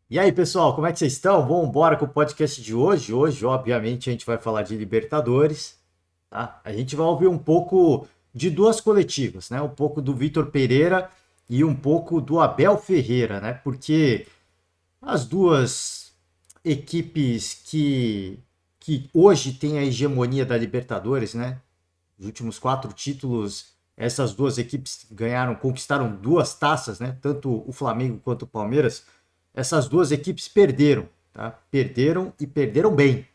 E aí, pessoal, como é que vocês estão? Vamos embora com o podcast de hoje. Hoje, obviamente, a gente vai falar de Libertadores, tá? A gente vai ouvir um pouco de duas coletivas, né? Um pouco do Vitor Pereira e um pouco do Abel Ferreira, né? Porque as duas equipes que hoje têm a hegemonia da Libertadores, né? Os últimos quatro títulos, essas duas equipes ganharam, conquistaram duas taças, né? Tanto o Flamengo quanto o Palmeiras. Essas duas equipes perderam, tá? Perderam e perderam bem.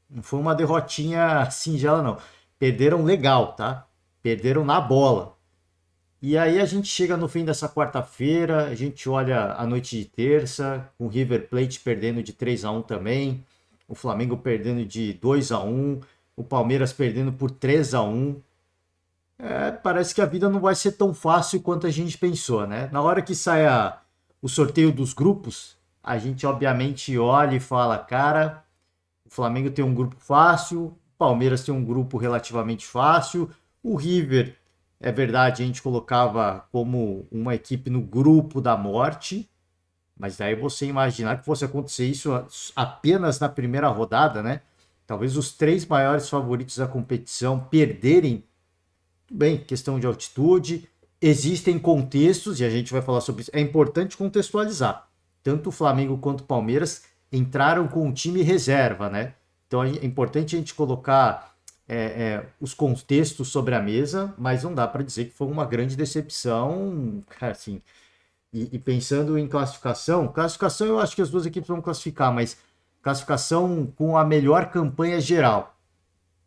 Não foi uma derrotinha singela, não. Perderam legal, tá? Perderam na bola. E aí a gente chega no fim dessa quarta-feira, a gente olha a noite de terça, com o River Plate perdendo de 3-1 também, o Flamengo perdendo de 2-1, o Palmeiras perdendo por 3-1. Parece que a vida não vai ser tão fácil quanto a gente pensou, né? Na hora que sai o sorteio dos grupos, a gente obviamente olha e fala, cara, o Flamengo tem um grupo fácil, o Palmeiras tem um grupo relativamente fácil, o River, é verdade, a gente colocava como uma equipe no grupo da morte, mas daí você imaginar que fosse acontecer isso apenas na primeira rodada, né? Talvez os três maiores favoritos da competição perderem. Bem, questão de altitude, existem contextos, e a gente vai falar sobre isso. É importante contextualizar. Tanto o Flamengo quanto o Palmeiras entraram com o time reserva, né? Então é importante a gente colocar os contextos sobre a mesa, mas não dá para dizer que foi uma grande decepção, cara, assim. E pensando em classificação eu acho que as duas equipes vão classificar, mas classificação com a melhor campanha geral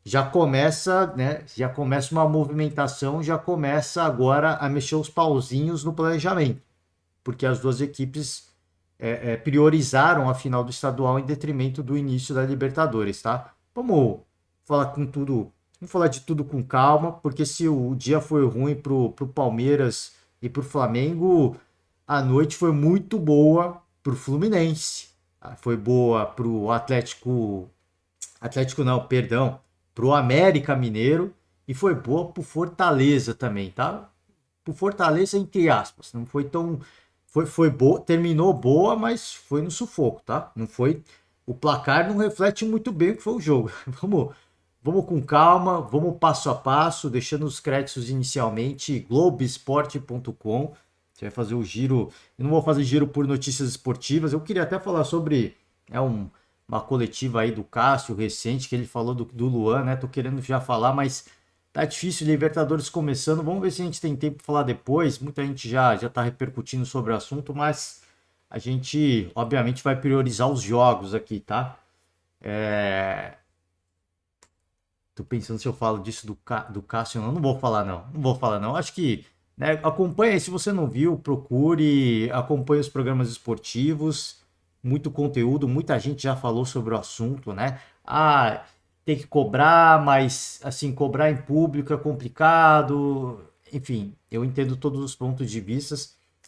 já começa, né? Já começa uma movimentação, já começa agora a mexer os pauzinhos no planejamento, porque as duas equipes priorizaram a final do estadual em detrimento do início da Libertadores, tá? Vamos falar com tudo, vamos falar de tudo com calma, porque se o dia foi ruim pro Palmeiras e pro Flamengo, a noite foi muito boa pro Fluminense, foi boa pro Atlético não, perdão, pro América Mineiro e foi boa pro Fortaleza também, tá? Pro Fortaleza, entre aspas, não foi tão. Foi boa, terminou boa, mas foi no sufoco, tá? Não foi. O placar não reflete muito bem o que foi o jogo. Vamos com calma, vamos passo a passo, deixando os créditos inicialmente, Globoesporte.com. Você vai fazer o giro. Eu não vou fazer giro por notícias esportivas. Eu queria até falar sobre uma coletiva aí do Cássio recente, que ele falou do Luan, né? Tô querendo já falar, mas tá difícil, Libertadores começando. Vamos ver se a gente tem tempo para falar depois. Muita gente já tá repercutindo sobre o assunto, mas a gente, obviamente, vai priorizar os jogos aqui, tá? É... Tô pensando se eu falo disso do Cássio. Não, não vou falar, não. Não vou falar, não. Acho que, né, acompanha, se você não viu, procure, acompanhe os programas esportivos. Muito conteúdo, muita gente já falou sobre o assunto, né? Ah, tem que cobrar, mas assim, cobrar em público é complicado. Enfim, eu entendo todos os pontos de vista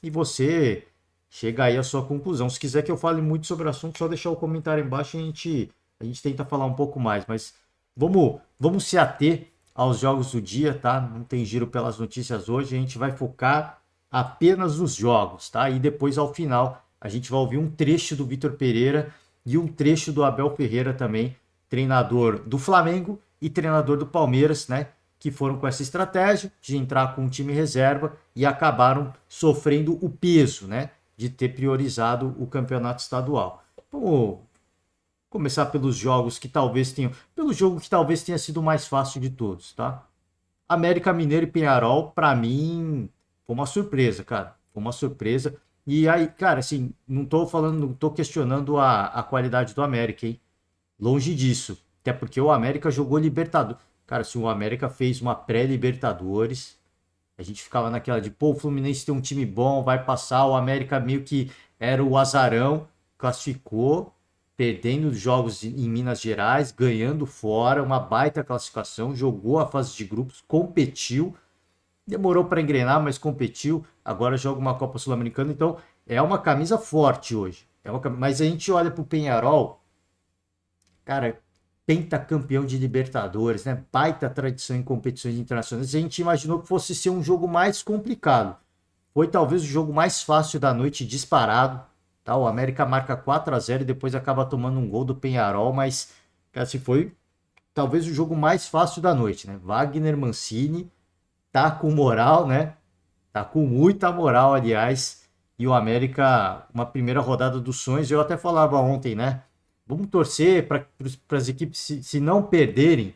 e você chega aí à sua conclusão. Se quiser que eu fale muito sobre o assunto, só deixar o comentário embaixo e a gente tenta falar um pouco mais. Mas vamos se ater aos jogos do dia, tá? Não tem giro pelas notícias hoje, a gente vai focar apenas nos jogos, tá? E depois ao final a gente vai ouvir um trecho do Vitor Pereira e um trecho do Abel Ferreira também, treinador do Flamengo e treinador do Palmeiras, né? Que foram com essa estratégia de entrar com um time reserva e acabaram sofrendo o peso, né? De ter priorizado o campeonato estadual. Vamos começar pelos jogos que talvez tenham. Pelo jogo que talvez tenha sido o mais fácil de todos, tá? América Mineiro e Penharol, pra mim, foi uma surpresa, cara. Foi uma surpresa. E aí, cara, assim, não tô falando, não tô questionando a qualidade do América, hein? Longe disso. Até porque o América jogou Libertadores. Cara, se o América fez uma pré-Libertadores, a gente ficava naquela de, pô, o Fluminense tem um time bom, vai passar. O América meio que era o azarão, classificou, perdendo os jogos em Minas Gerais, ganhando fora, uma baita classificação, jogou a fase de grupos, competiu, demorou para engrenar, mas competiu. Agora joga uma Copa Sul-Americana, então é uma camisa forte hoje. Mas a gente olha pro Penharol, cara, pentacampeão de Libertadores, né? Baita tradição em competições internacionais. A gente imaginou que fosse ser um jogo mais complicado. Foi talvez o jogo mais fácil da noite disparado, Tá? O América marca 4-0 e depois acaba tomando um gol do Penharol, mas assim, foi talvez o jogo mais fácil da noite, né? Wagner Mancini tá com moral, né? Tá com muita moral, aliás. E o América, uma primeira rodada dos sonhos, eu até falava ontem, né? Vamos torcer para as equipes, se não perderem,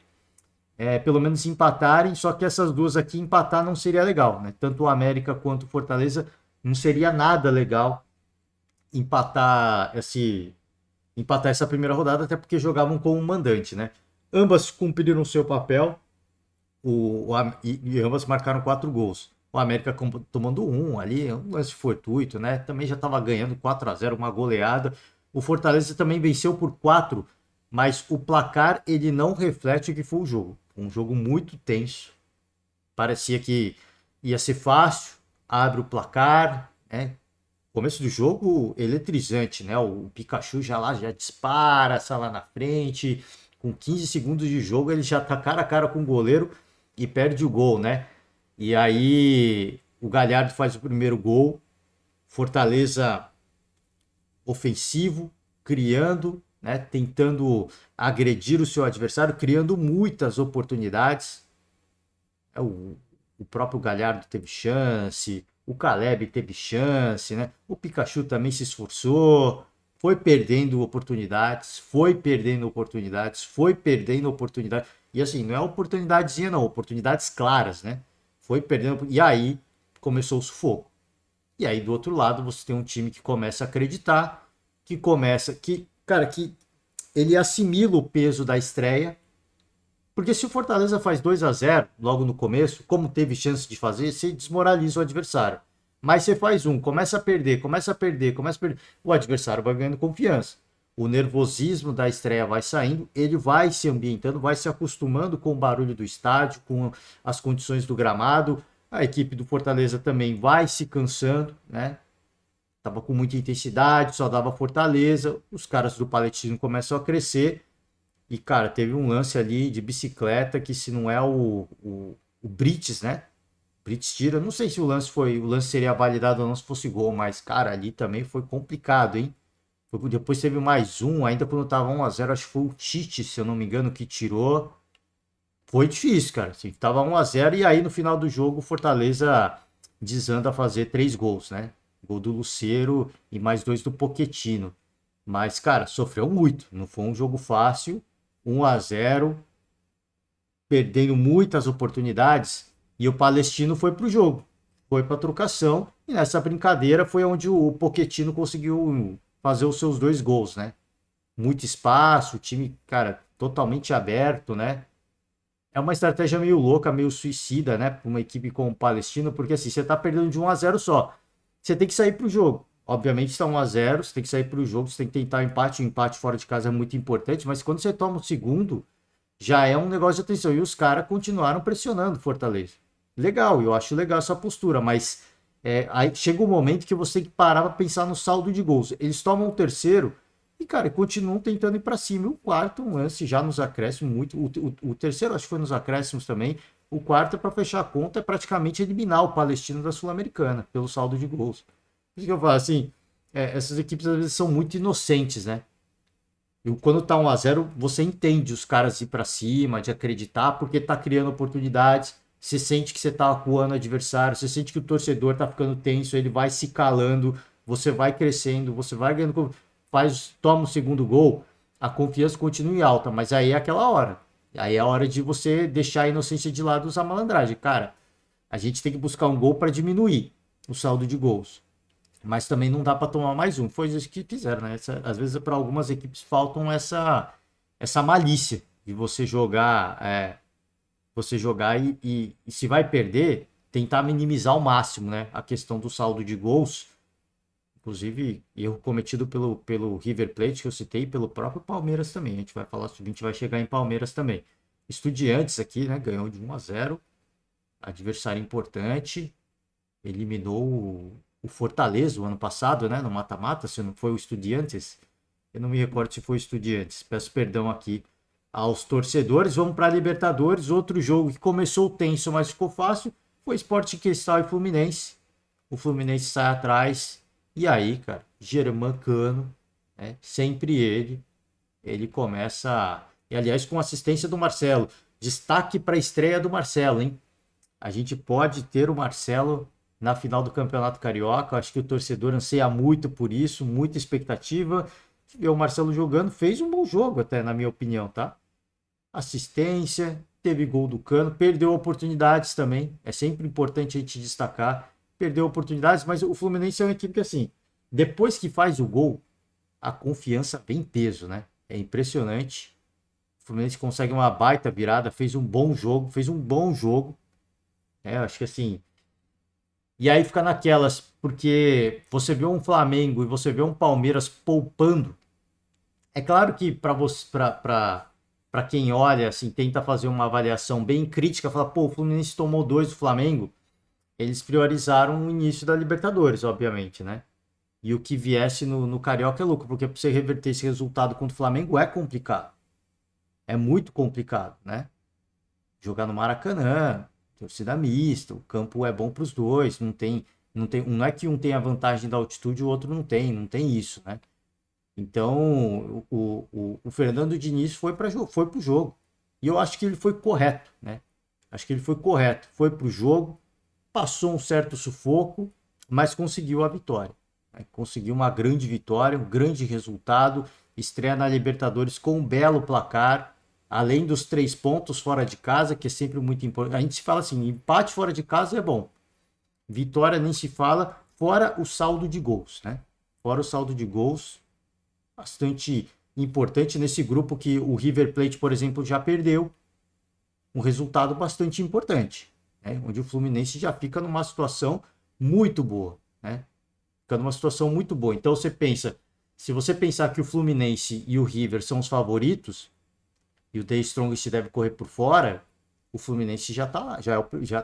pelo menos empatarem. Só que essas duas aqui empatar não seria legal, né? Tanto o América quanto o Fortaleza não seria nada legal empatar empatar essa primeira rodada, até porque jogavam como mandante, né? Ambas cumpriram o seu papel e ambas marcaram 4 gols. O América tomando um ali, um lance fortuito, né? Também já estava ganhando 4-0, uma goleada. O Fortaleza também venceu por 4, mas o placar ele não reflete o que foi o jogo. Um jogo muito tenso. Parecia que ia ser fácil, abre o placar, né? Começo do jogo eletrizante, né? O Pikachu já dispara, sai lá na frente. Com 15 segundos de jogo, ele já tá cara a cara com o goleiro e perde o gol, né? E aí o Galhardo faz o primeiro gol. Fortaleza ofensivo, criando, né? Tentando agredir o seu adversário, criando muitas oportunidades. O próprio Galhardo teve chance, o Caleb teve chance, né? O Pikachu também se esforçou, foi perdendo oportunidades, foi perdendo oportunidades, foi perdendo oportunidades. E assim, não é oportunidadezinha não, oportunidades claras, né? Foi perdendo, e aí começou o sufoco. E aí do outro lado você tem um time que começa a acreditar, cara, que ele assimila o peso da estreia, porque se o Fortaleza faz 2-0 logo no começo, como teve chance de fazer, você desmoraliza o adversário. Mas você faz um, começa a perder, começa a perder, começa a perder, o adversário vai ganhando confiança. O nervosismo da estreia vai saindo, ele vai se ambientando, vai se acostumando com o barulho do estádio, com as condições do gramado. A equipe do Fortaleza também vai se cansando, né? Tava com muita intensidade, só dava Fortaleza. Os caras do Palestino começam a crescer. E, cara, teve um lance ali de bicicleta que se não é o Brites, né? Brites tira. Não sei se o lance seria validado ou não se fosse gol, mas, cara, ali também foi complicado, hein? Depois teve mais um, ainda quando tava 1-0, acho que foi o Tite, se eu não me engano, que tirou. Foi difícil, cara. Assim, tava 1-0 e aí no final do jogo o Fortaleza desanda a fazer 3 gols, né? Gol do Lucero e mais 2 do Pochettino. Mas, cara, sofreu muito. Não foi um jogo fácil. 1-0, perdendo muitas oportunidades. E o Palestino foi pro jogo. Foi pra trocação. E nessa brincadeira foi onde o Pochettino conseguiu fazer os seus 2 gols, né? Muito espaço, o time, cara, totalmente aberto, né? É uma estratégia meio louca, meio suicida, né? Para uma equipe como o Palestino, porque assim, você tá perdendo de 1-0 só. Você tem que sair pro jogo. Obviamente está 1-0, você tem que sair pro jogo, você tem que tentar o empate. O empate fora de casa é muito importante, mas quando você toma o segundo, já é um negócio de atenção. E os caras continuaram pressionando o Fortaleza. Legal, eu acho legal essa postura, mas aí chega um momento que você tem que parar para pensar no saldo de gols. Eles tomam o terceiro e, cara, continuam tentando ir para cima. E o quarto, um lance já nos acréscimos, muito. O terceiro, acho que foi nos acréscimos também. O quarto, para fechar a conta, é praticamente eliminar o Palestino da Sul-Americana, pelo saldo de gols. Por isso que eu falo assim, essas equipes às vezes são muito inocentes, né? E quando tá 1-0, você entende os caras ir para cima, de acreditar, porque tá criando oportunidades. Você sente que você tá acuando o adversário, você sente que o torcedor tá ficando tenso, ele vai se calando, você vai crescendo, você vai ganhando, toma o segundo gol, a confiança continua em alta, mas aí é aquela hora. Aí é a hora de você deixar a inocência de lado e usar a malandragem. Cara, a gente tem que buscar um gol para diminuir o saldo de gols. Mas também não dá para tomar mais um. Foi isso que fizeram, né? Às vezes para algumas equipes faltam essa malícia de você jogar e se vai perder, tentar minimizar ao máximo, né? A questão do saldo de gols. Inclusive, erro cometido pelo River Plate, que eu citei, e pelo próprio Palmeiras também. A gente vai chegar em Palmeiras também. Estudiantes aqui, né? Ganhou de 1-0. Adversário importante. Eliminou o Fortaleza o ano passado, né? No mata-mata, se não foi o Estudiantes. Eu não me recordo se foi o Estudiantes. Peço perdão aqui aos torcedores. Vamos para a Libertadores. Outro jogo que começou tenso, mas ficou fácil. Foi Sport Cristal e Fluminense. O Fluminense sai atrás E aí, cara, Germancano, né? Sempre ele começa. E aliás, com assistência do Marcelo. Destaque para a estreia do Marcelo, hein? A gente pode ter o Marcelo na final do Campeonato Carioca. Acho que o torcedor anseia muito por isso, muita expectativa. E o Marcelo jogando fez um bom jogo, até na minha opinião, tá? Assistência, teve gol do Cano, perdeu oportunidades também. É sempre importante a gente destacar. Perdeu oportunidades, mas o Fluminense é uma equipe que, assim, depois que faz o gol, a confiança vem em peso, né? É impressionante. O Fluminense consegue uma baita virada, fez um bom jogo, fez um bom jogo. Acho que assim. E aí fica naquelas, porque você vê um Flamengo e você vê um Palmeiras poupando. É claro que para você, para quem olha, assim, tenta fazer uma avaliação bem crítica, fala, pô, o Fluminense tomou dois do Flamengo. Eles priorizaram o início da Libertadores, obviamente, né? E o que viesse no Carioca é lucro, porque para você reverter esse resultado contra o Flamengo é complicado. É muito complicado, né? Jogar no Maracanã, torcida mista, o campo é bom para os dois, não é que um tem a vantagem da altitude e o outro não tem isso, né? Então, o Fernando Diniz foi pro jogo. E eu acho que ele foi correto, né? Acho que ele foi correto. Foi pro jogo, passou um certo sufoco, mas conseguiu a vitória, né? Conseguiu uma grande vitória, um grande resultado, estreia na Libertadores com um belo placar, além dos 3 pontos fora de casa, que é sempre muito importante. A gente fala assim, empate fora de casa é bom, vitória nem se fala, fora o saldo de gols, né? Fora o saldo de gols, bastante importante nesse grupo que o River Plate, por exemplo, já perdeu, um resultado bastante importante, né? Onde o Fluminense já fica numa situação muito boa, né? Fica numa situação muito boa. Então você pensa, se você pensar que o Fluminense e o River são os favoritos e o The Strongest deve correr por fora, o Fluminense já tá lá,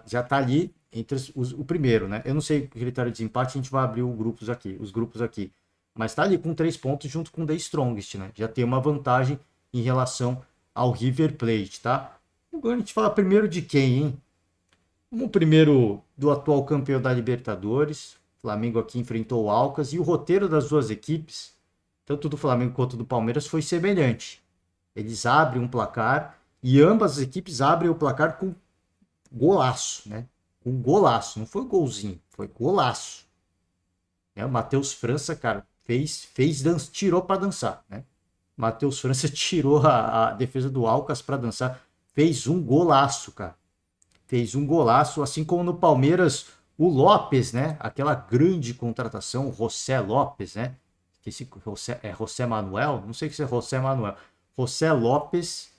já tá ali entre o primeiro, né? Eu não sei o critério de desempate, a gente vai abrir os grupos aqui. Mas tá ali com 3 pontos junto com o The Strongest, né? Já tem uma vantagem em relação ao River Plate, tá? Agora a gente fala primeiro de quem, hein? Vamos primeiro do atual campeão da Libertadores. O Flamengo aqui enfrentou o Alcas e o roteiro das duas equipes, tanto do Flamengo quanto do Palmeiras, foi semelhante. Eles abrem um placar e ambas as equipes abrem o placar com golaço, né? Com golaço, não foi golzinho, foi golaço. O Matheus França, cara, tirou para dançar, né? Matheus França tirou a defesa do Alcas para dançar, fez um golaço, cara. Fez um golaço, assim como no Palmeiras, o Lopes, né? Aquela grande contratação, o José Lopes, né? Esse José Manuel? Não sei se é José Manuel. José Lopes,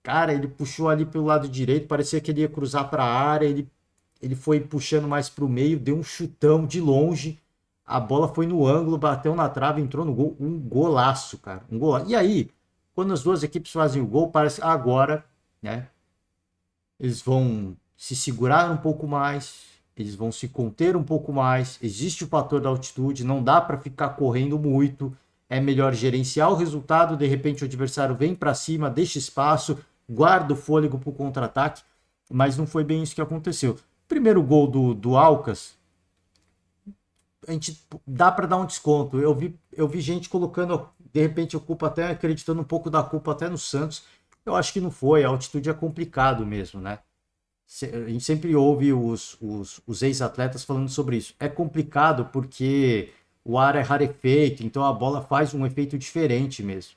cara, ele puxou ali pelo lado direito, parecia que ele ia cruzar para a área, ele foi puxando mais para o meio, deu um chutão de longe, a bola foi no ângulo, bateu na trave, entrou no gol, um golaço, cara, um golaço. E aí, quando as duas equipes fazem o gol, parece agora, né? Eles vão se segurar um pouco mais, eles vão se conter um pouco mais. Existe o fator da altitude, não dá para ficar correndo muito. É melhor gerenciar o resultado. De repente, o adversário vem para cima, deixa espaço, guarda o fôlego para o contra-ataque. Mas não foi bem isso que aconteceu. Primeiro gol do Alcas, a gente dá para dar um desconto. Eu vi gente colocando, de repente, a culpa até acreditando um pouco da culpa até no Santos. Eu acho que não foi. A altitude é complicado mesmo, né? A gente sempre ouve os ex-atletas falando sobre isso. É complicado porque o ar é rarefeito, então a bola faz um efeito diferente mesmo.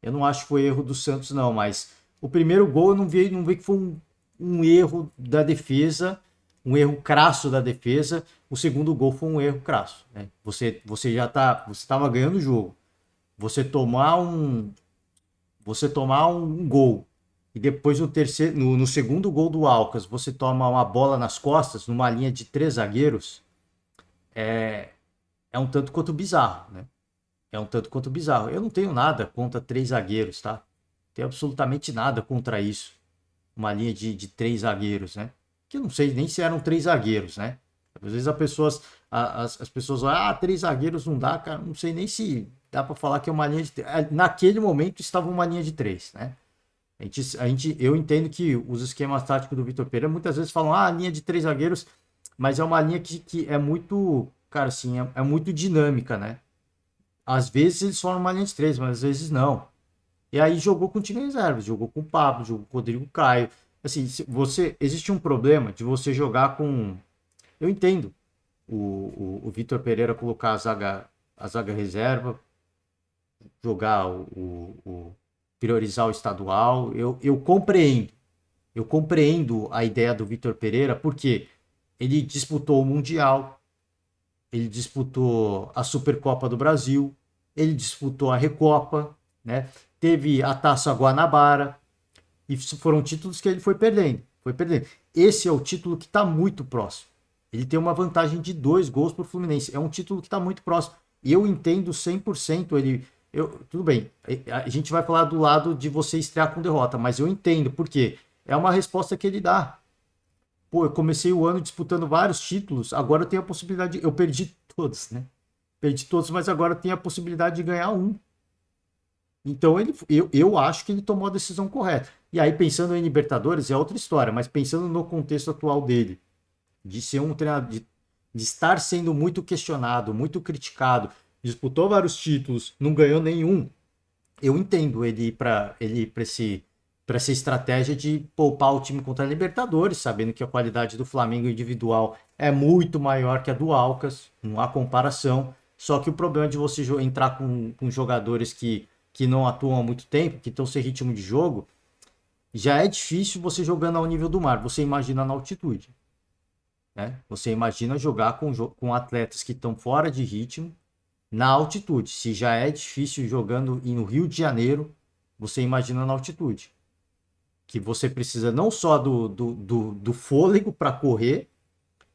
Eu não acho que foi erro do Santos, não, mas o primeiro gol eu não vi que foi um erro da defesa, um erro crasso da defesa. O segundo gol foi um erro crasso, né? Você estava ganhando o jogo. Você tomar um, você tomar um gol e depois no segundo gol do Alcas, você toma uma bola nas costas, numa linha de 3 zagueiros, é um tanto quanto bizarro, né? É um tanto quanto bizarro. Eu não tenho nada contra 3 zagueiros, tá? Não tenho absolutamente nada contra isso. Uma linha de 3 zagueiros, né? Que eu não sei nem se eram 3 zagueiros, né? Às vezes as pessoas olham, 3 zagueiros não dá, cara. Não sei nem se dá para falar que é uma linha de 3. Naquele momento estava uma linha de 3, né? Eu entendo que os esquemas táticos do Vitor Pereira muitas vezes falam, linha de 3 zagueiros, mas é uma linha que é muito. cara, assim, é muito dinâmica, né? Às vezes eles formam uma linha de três, mas às vezes não. E aí jogou com o time reserva, jogou com o Pablo, jogou com o Rodrigo Caio. Assim, existe um problema de você jogar com. Eu entendo o Vitor Pereira colocar a zaga reserva, jogar priorizar o estadual. Eu compreendo a ideia do Vitor Pereira, porque ele disputou o Mundial, ele disputou a Supercopa do Brasil, ele disputou a Recopa, né? Teve a Taça Guanabara, e foram títulos que ele foi perdendo. Foi perdendo. Esse é o título que está muito próximo. Ele tem uma vantagem de 2 gols para o Fluminense. É um título que está muito próximo. E eu entendo 100% ele. Tudo bem, a gente vai falar do lado de você estrear com derrota, mas eu entendo, porque é uma resposta que ele dá. Pô, eu comecei o ano disputando vários títulos, agora eu tenho a possibilidade. Eu perdi todos, né? Perdi todos, mas agora eu tenho a possibilidade de ganhar um. Então eu acho que ele tomou a decisão correta. E aí, pensando em Libertadores, é outra história, mas pensando no contexto atual dele, de ser um treinador, de estar sendo muito questionado, muito criticado, disputou vários títulos, não ganhou nenhum, eu entendo para essa estratégia de poupar o time contra a Libertadores, sabendo que a qualidade do Flamengo individual é muito maior que a do Alcas, não há comparação. Só que o problema de você entrar com jogadores que não atuam há muito tempo, que estão sem ritmo de jogo, já é difícil você jogando ao nível do mar. Você imagina na altitude, né? Você imagina jogar com atletas que estão fora de ritmo na altitude. Se já é difícil jogando no Rio de Janeiro, você imagina na altitude. Que você precisa não só do fôlego para correr,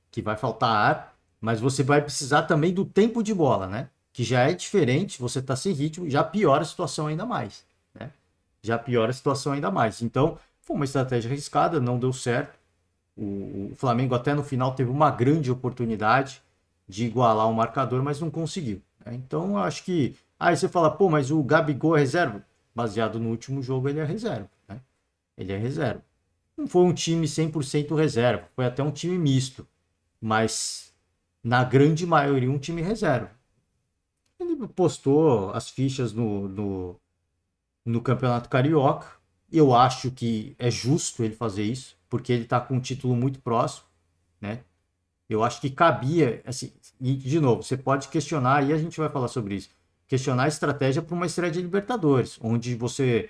que vai faltar ar, mas você vai precisar também do tempo de bola, né? Que já é diferente, você está sem ritmo, já piora a situação ainda mais, né? Já piora a situação ainda mais. Então, foi uma estratégia arriscada, não deu certo. O Flamengo até no final teve uma grande oportunidade de igualar o marcador, mas não conseguiu, né? Então, eu acho que... Aí você fala, pô, mas o Gabigol é reserva? Baseado no último jogo, ele é reserva, né? Ele é reserva. Não foi um time 100% reserva, foi até um time misto, mas na grande maioria um time reserva. Ele postou as fichas no Campeonato Carioca. Eu acho que é justo ele fazer isso, porque ele está com um título muito próximo, né? Eu acho que cabia, assim, e de novo, você pode questionar, e a gente vai falar sobre isso, questionar a estratégia para uma estreia de Libertadores, onde você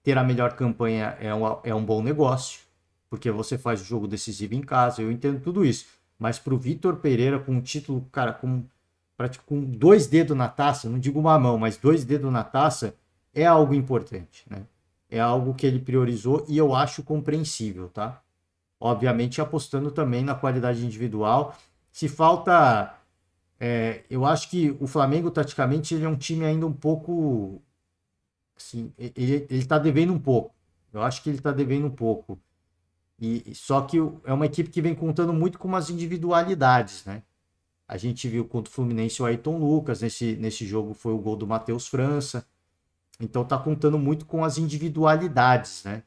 ter a melhor campanha é um bom negócio, porque você faz o jogo decisivo em casa, eu entendo tudo isso. Mas para o Vitor Pereira, com um título, cara, com 2 dedos na taça, não digo uma mão, mas 2 dedos na taça, é algo importante, né? É algo que ele priorizou e eu acho compreensível, tá? Obviamente apostando também na qualidade individual. Se falta. Eu acho que o Flamengo, taticamente, ele é um time ainda um pouco. Assim, ele tá devendo um pouco. Eu acho que ele tá devendo um pouco. Só que é uma equipe que vem contando muito com umas individualidades, né? A gente viu contra o Fluminense o Ayrton Lucas, nesse jogo foi o gol do Matheus França. Então tá contando muito com as individualidades, né?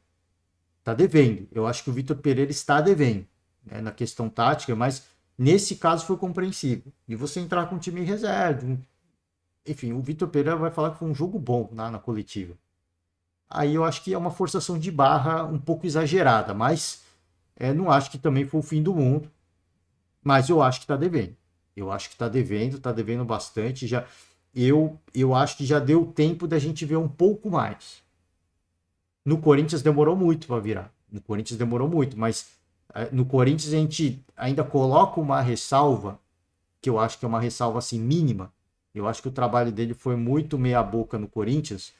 Tá devendo. Eu acho que o Vitor Pereira está devendo, né, na questão tática, mas nesse caso foi compreensível. E você entrar com um time em reserva, enfim, o Vitor Pereira vai falar que foi um jogo bom na coletiva. Aí eu acho que é uma forçação de barra um pouco exagerada, mas não acho que também foi o fim do mundo. Mas eu acho que está devendo. Eu acho que está devendo bastante. Eu acho que já deu tempo da gente ver um pouco mais. No Corinthians demorou muito para virar. No Corinthians demorou muito, mas no Corinthians a gente ainda coloca uma ressalva, que eu acho que é uma ressalva assim mínima. Eu acho que o trabalho dele foi muito meia boca no Corinthians,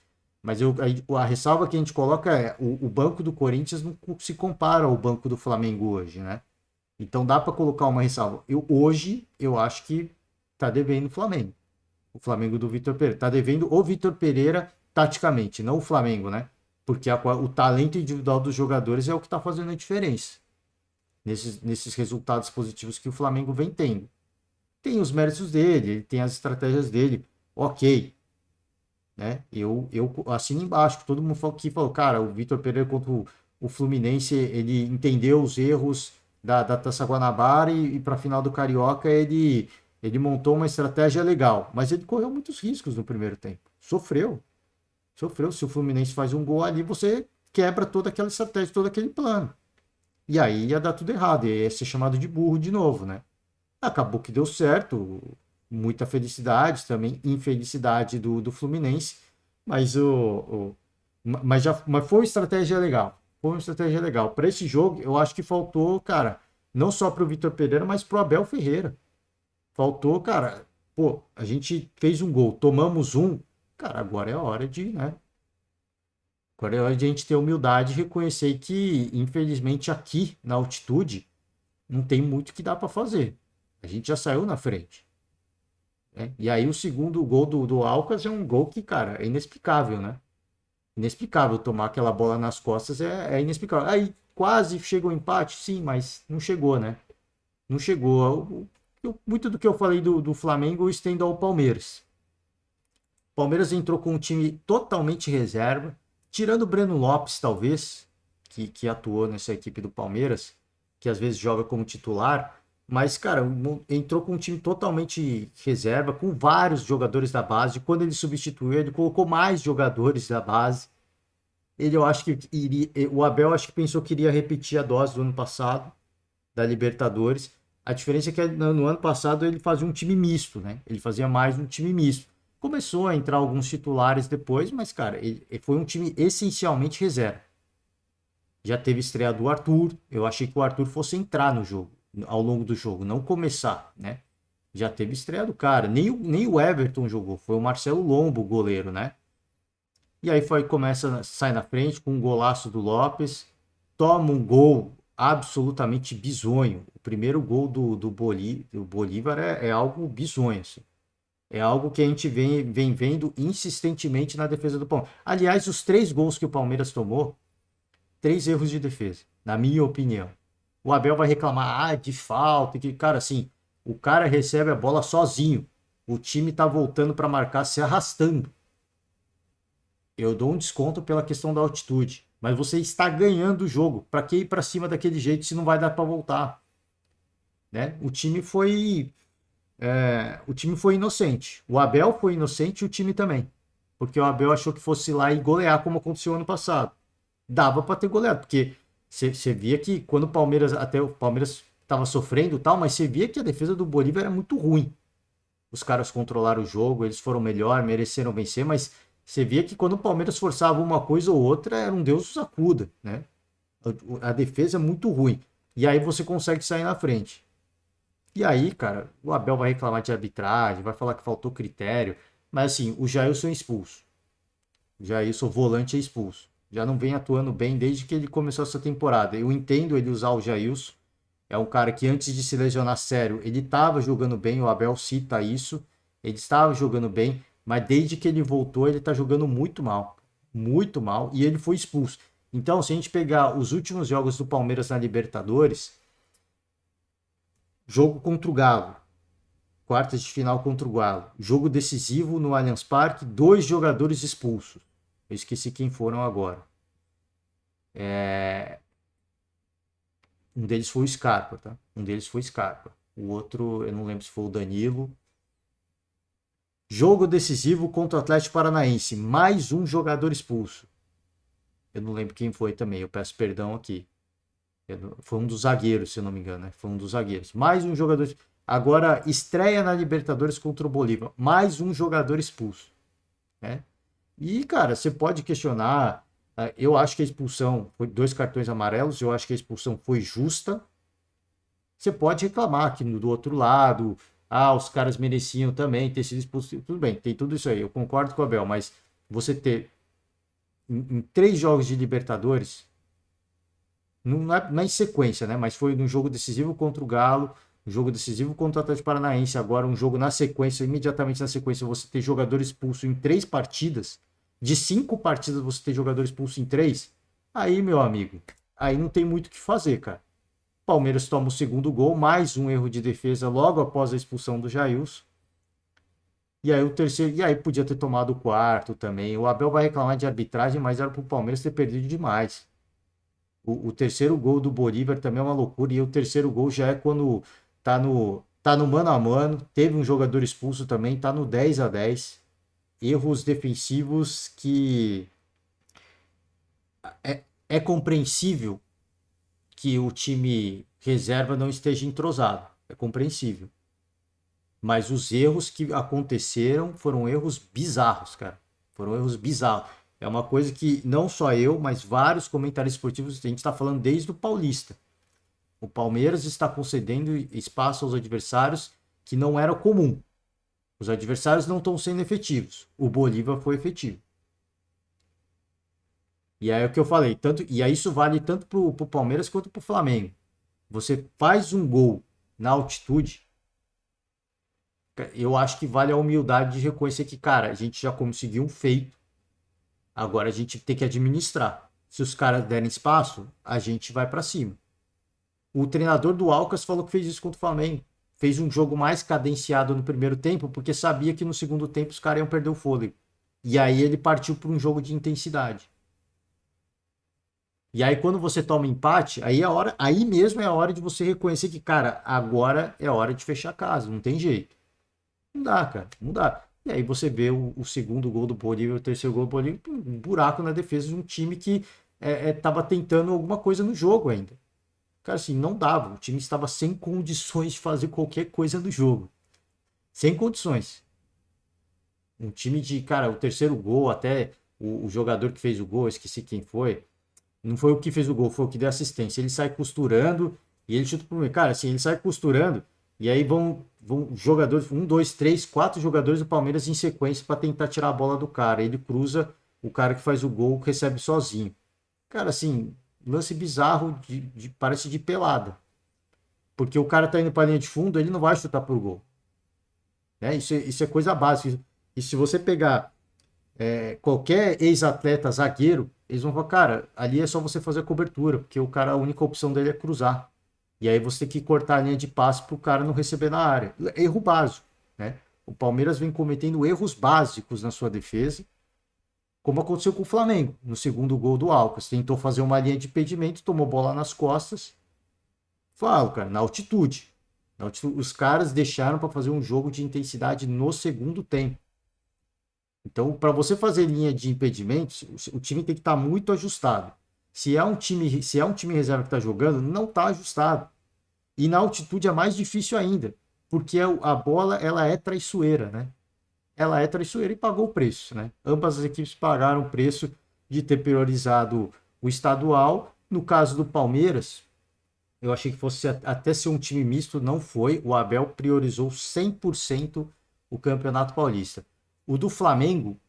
mas a ressalva que a gente coloca é o banco do Corinthians não se compara ao banco do Flamengo hoje, né? Então dá para colocar uma ressalva. Hoje eu acho que tá devendo o Flamengo. O Flamengo do Vitor Pereira. Tá devendo o Vitor Pereira taticamente, não o Flamengo, né? Porque o talento individual dos jogadores é o que está fazendo a diferença nesses resultados positivos que o Flamengo vem tendo. Tem os méritos dele, ele tem as estratégias dele, ok. Né? Eu assino embaixo, todo mundo falou, cara, o Vitor Pereira contra o Fluminense, ele entendeu os erros da Taça Guanabara e para a final do Carioca Ele montou uma estratégia legal, mas ele correu muitos riscos no primeiro tempo. Sofreu. Sofreu. Se o Fluminense faz um gol ali, você quebra toda aquela estratégia, todo aquele plano. E aí ia dar tudo errado, ia ser chamado de burro de novo, né? Acabou que deu certo, muita felicidade também, infelicidade do Fluminense, mas mas foi uma estratégia legal. Foi uma estratégia legal. Para esse jogo, eu acho que faltou, cara, não só para o Vitor Pereira, mas para o Abel Ferreira. Faltou, cara, pô, a gente fez um gol, tomamos um, cara, agora é a hora de, né? Agora é hora de a gente ter humildade e reconhecer que, infelizmente, aqui na altitude, não tem muito que dá para fazer. A gente já saiu na frente. Né? E aí o segundo gol do Alcas é um gol que, cara, é inexplicável, né? Inexplicável tomar aquela bola nas costas, é inexplicável. Aí quase chegou o empate, sim, mas não chegou, né? Não chegou. Muito do que eu falei do Flamengo eu estendo ao Palmeiras. O Palmeiras entrou com um time totalmente reserva, tirando o Breno Lopes, talvez, que atuou nessa equipe do Palmeiras, que às vezes joga como titular. Mas, cara, entrou com um time totalmente reserva, com vários jogadores da base. Quando ele substituiu, ele colocou mais jogadores da base. Eu acho que iria, o Abel acho que pensou que iria repetir a dose do ano passado, da Libertadores. A diferença é que no ano passado ele fazia um time misto, né? Ele fazia mais um time misto. Começou a entrar alguns titulares depois, mas, cara, ele foi um time essencialmente reserva. Já teve estreia do Arthur. Eu achei que o Arthur fosse entrar no jogo, ao longo do jogo, não começar, né? Já teve estreia do cara. Nem o Everton jogou, foi o Marcelo Lombo, o goleiro, né? E aí sai na frente com um golaço do Lopes, toma um gol absolutamente bizonho. O primeiro gol do Bolívar é algo bizonho, assim. É algo que a gente vem vendo insistentemente na defesa do Palmeiras. Aliás, os 3 gols que o Palmeiras tomou, 3 erros de defesa, na minha opinião. O Abel vai reclamar de falta, que, cara, assim, o cara recebe a bola sozinho. O time tá voltando para marcar se arrastando. Eu dou um desconto pela questão da altitude, mas você está ganhando o jogo. Para que ir para cima daquele jeito se não vai dar para voltar, né? O time foi inocente. O Abel foi inocente e o time também, porque o Abel achou que fosse lá e golear como aconteceu ano passado. Dava para ter goleado, porque você via que quando o Palmeiras estava sofrendo e tal, mas você via que a defesa do Bolívar era muito ruim. Os caras controlaram o jogo, eles foram melhor, mereceram vencer, mas você via que quando o Palmeiras forçava uma coisa ou outra, era um Deus nos acuda, né? A defesa é muito ruim. E aí você consegue sair na frente. E aí, cara, o Abel vai reclamar de arbitragem, vai falar que faltou critério. Mas assim, o Jailson é expulso. O Jailson, volante, é expulso. Já não vem atuando bem desde que ele começou essa temporada. Eu entendo ele usar o Jailson. É um cara que antes de se lesionar sério, ele estava jogando bem, o Abel cita isso. Ele estava jogando bem, mas desde que ele voltou, ele está jogando muito mal, e ele foi expulso. Então, se a gente pegar os últimos jogos do Palmeiras na Libertadores, jogo contra o Galo, quartas de final contra o Galo, jogo decisivo no Allianz Parque, 2 jogadores expulsos. Eu esqueci quem foram agora. Um deles foi o Scarpa, tá? Um deles foi o Scarpa. O outro, eu não lembro se foi o Danilo. Jogo decisivo contra o Atlético Paranaense. Mais um jogador expulso. Eu não lembro quem foi também. Eu peço perdão aqui. Foi um dos zagueiros, se eu não me engano. Né? Foi um dos zagueiros. Mais um jogador. Agora, estreia na Libertadores contra o Bolívar. Mais um jogador expulso. Né? E, cara, você pode questionar. Eu acho que a expulsão foi 2 cartões amarelos. Eu acho que a expulsão foi justa. Você pode reclamar que do outro lado, os caras mereciam também ter sido expulsos. Tudo bem, tem tudo isso aí. Eu concordo com o Abel, mas você ter em 3 jogos de Libertadores, não é em sequência, né? Mas foi num jogo decisivo contra o Galo, um jogo decisivo contra o Atlético Paranaense, agora um jogo na sequência, imediatamente na sequência, você ter jogador expulso em 3 partidas. De 5 partidas você ter jogador expulso em 3. Aí, meu amigo, aí não tem muito o que fazer, cara. Palmeiras toma o segundo gol, mais um erro de defesa logo após a expulsão do Jailson. E aí o terceiro, e aí podia ter tomado o quarto também. O Abel vai reclamar de arbitragem, mas era para o Palmeiras ter perdido demais. O terceiro gol do Bolívar também é uma loucura. E o terceiro gol já é quando tá no tá no mano a mano, teve um jogador expulso também, tá no 10-10. Erros defensivos que é compreensível que o time reserva não esteja entrosado. É compreensível. Mas os erros que aconteceram foram erros bizarros, cara. Foram erros bizarros. É uma coisa que não só eu, mas vários comentaristas esportivos, a gente está falando desde o Paulista. O Palmeiras está concedendo espaço aos adversários que não era comum. Os adversários não estão sendo efetivos. O Bolívar foi efetivo. E aí é o que eu falei. E aí isso vale tanto para o Palmeiras quanto para o Flamengo. Você faz um gol na altitude, eu acho que vale a humildade de reconhecer que, cara, a gente já conseguiu um feito. Agora a gente tem que administrar. Se os caras derem espaço, a gente vai para cima. O treinador do Alcas falou que fez isso contra o Flamengo. Fez um jogo mais cadenciado no primeiro tempo, porque sabia que no segundo tempo os caras iam perder o fôlego. E aí ele partiu para um jogo de intensidade. E aí quando você toma empate, aí mesmo é a hora de você reconhecer que, cara, agora é hora de fechar a casa, não tem jeito. Não dá, cara, não dá. E aí você vê o segundo gol do Bolívar, o terceiro gol do Bolívar, um buraco na defesa de um time que estava tentando alguma coisa no jogo ainda. Cara, assim, não dava. O time estava sem condições de fazer qualquer coisa no jogo. Sem condições. Um time de, cara, o terceiro gol, até o jogador que fez o gol, esqueci quem foi. Não foi o que fez o gol, foi o que deu assistência. Ele sai costurando e ele chuta pro meio. Cara, assim, ele sai costurando e aí vão jogadores, um, dois, três, quatro jogadores do Palmeiras em sequência para tentar tirar a bola do cara. Ele cruza, o cara que faz o gol recebe sozinho. Cara, assim, lance bizarro, parece de pelada. Porque o cara tá indo pra linha de fundo, ele não vai chutar pro gol. Né? Isso é coisa básica. E se você pegar qualquer ex-atleta zagueiro, eles vão falar, cara, ali é só você fazer a cobertura, porque o cara, a única opção dele é cruzar. E aí você tem que cortar a linha de passe para o cara não receber na área. Erro básico, né? O Palmeiras vem cometendo erros básicos na sua defesa, como aconteceu com o Flamengo, no segundo gol do Alcas. Tentou fazer uma linha de impedimento, tomou bola nas costas. Falo, cara, na altitude. Os caras deixaram para fazer um jogo de intensidade no segundo tempo. Então, para você fazer linha de impedimentos, o time tem que estar muito ajustado. Se é um time reserva que está jogando, não está ajustado. E na altitude é mais difícil ainda, porque a bola ela é traiçoeira, né? Ela é traiçoeira e pagou o preço, né? Ambas as equipes pagaram o preço de ter priorizado o estadual. No caso do Palmeiras, eu achei que fosse até ser um time misto, não foi. O Abel priorizou 100% o Campeonato Paulista. O do Flamengo,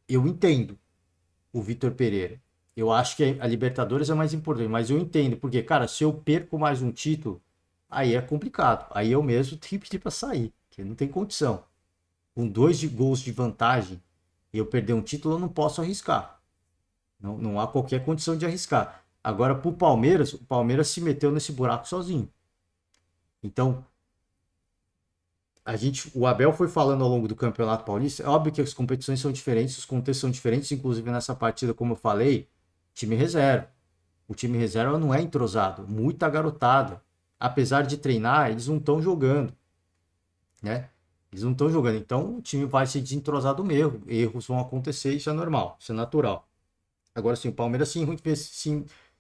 eu entendo o Vitor Pereira. Eu acho que a Libertadores é mais importante, mas eu entendo, porque, cara, se eu perco mais um título, aí é complicado. Aí eu mesmo tenho que pedir para sair, que não tem condição. Com gols de vantagem e eu perder um título, eu não posso arriscar. Não há qualquer condição de arriscar. Agora, pro Palmeiras, o Palmeiras se meteu nesse buraco sozinho. Então, o Abel foi falando ao longo do Campeonato Paulista. É óbvio que as competições são diferentes, os contextos são diferentes, inclusive nessa partida, como eu falei, time reserva. O time reserva não é entrosado, muita garotada. Apesar de treinar, eles não estão jogando, né? Eles não estão jogando, então o time vai se desentrosar mesmo. Erros vão acontecer, isso é normal, isso é natural. Agora sim, o Palmeiras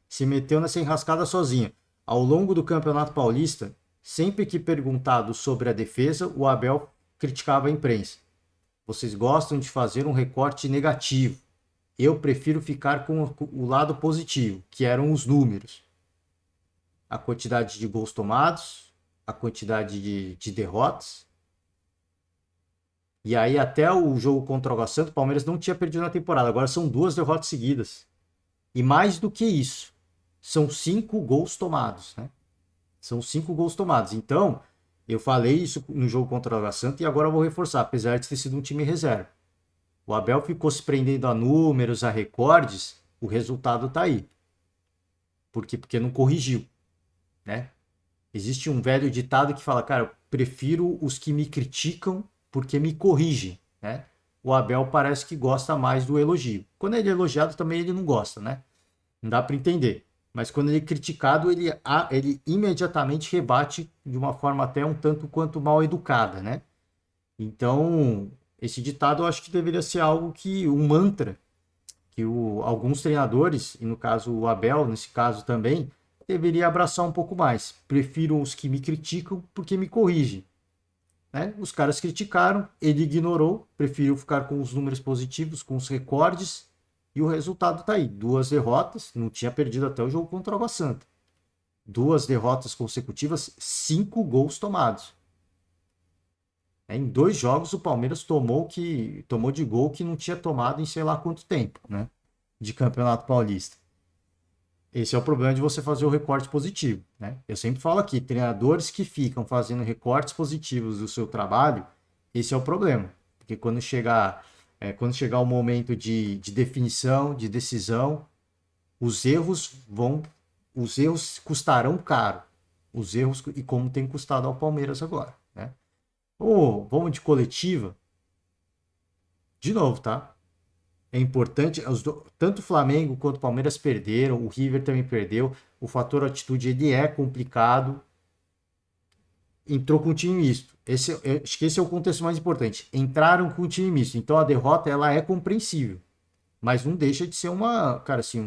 se meteu nessa enrascada sozinho. Ao longo do Campeonato Paulista, sempre que perguntado sobre a defesa, o Abel criticava a imprensa. Vocês gostam de fazer um recorte negativo. Eu prefiro ficar com o lado positivo, que eram os números. A quantidade de gols tomados, a quantidade de derrotas. E aí até o jogo contra o Água Santa, o Palmeiras não tinha perdido na temporada. Agora são 2 derrotas seguidas. E mais do que isso, são 5 gols tomados, né? São 5 gols tomados. Então, eu falei isso no jogo contra o Água Santa e agora eu vou reforçar, apesar de ter sido um time reserva. O Abel ficou se prendendo a números, a recordes, o resultado tá aí. Por quê? Porque não corrigiu, né? Existe um velho ditado que fala, cara, eu prefiro os que me criticam porque me corrigem, né? O Abel parece que gosta mais do elogio. Quando ele é elogiado também ele não gosta, né? Não dá para entender. mas quando ele é criticado, ele imediatamente rebate de uma forma até um tanto quanto mal educada, né? Então, esse ditado eu acho que deveria ser algo que, um mantra, que alguns treinadores, e no caso o Abel, nesse caso também, deveria abraçar um pouco mais. Prefiro os que me criticam porque me corrigem. Né? Os caras criticaram, ele ignorou, preferiu ficar com os números positivos, com os recordes, e o resultado tá aí. 2 derrotas, não tinha perdido até o jogo contra o Água Santa. 2 derrotas consecutivas, 5 gols tomados. Em 2 jogos, o Palmeiras tomou de gol que não tinha tomado em sei lá quanto tempo, né? De Campeonato Paulista. Esse é o problema de você fazer o recorte positivo, né? Eu sempre falo aqui, treinadores que ficam fazendo recortes positivos do seu trabalho, esse é o problema. Porque quando chegar o momento de definição, de decisão, os erros custarão caro. Os erros, e como tem custado ao Palmeiras agora, né? Vamos de coletiva, de novo, tá? É importante, tanto o Flamengo quanto o Palmeiras perderam, o River também perdeu. O fator atitude ele é complicado. Entrou com um time misto. Acho que esse é o contexto mais importante. Entraram com um time misto. Então a derrota ela é compreensível. Mas não deixa de ser cara, assim,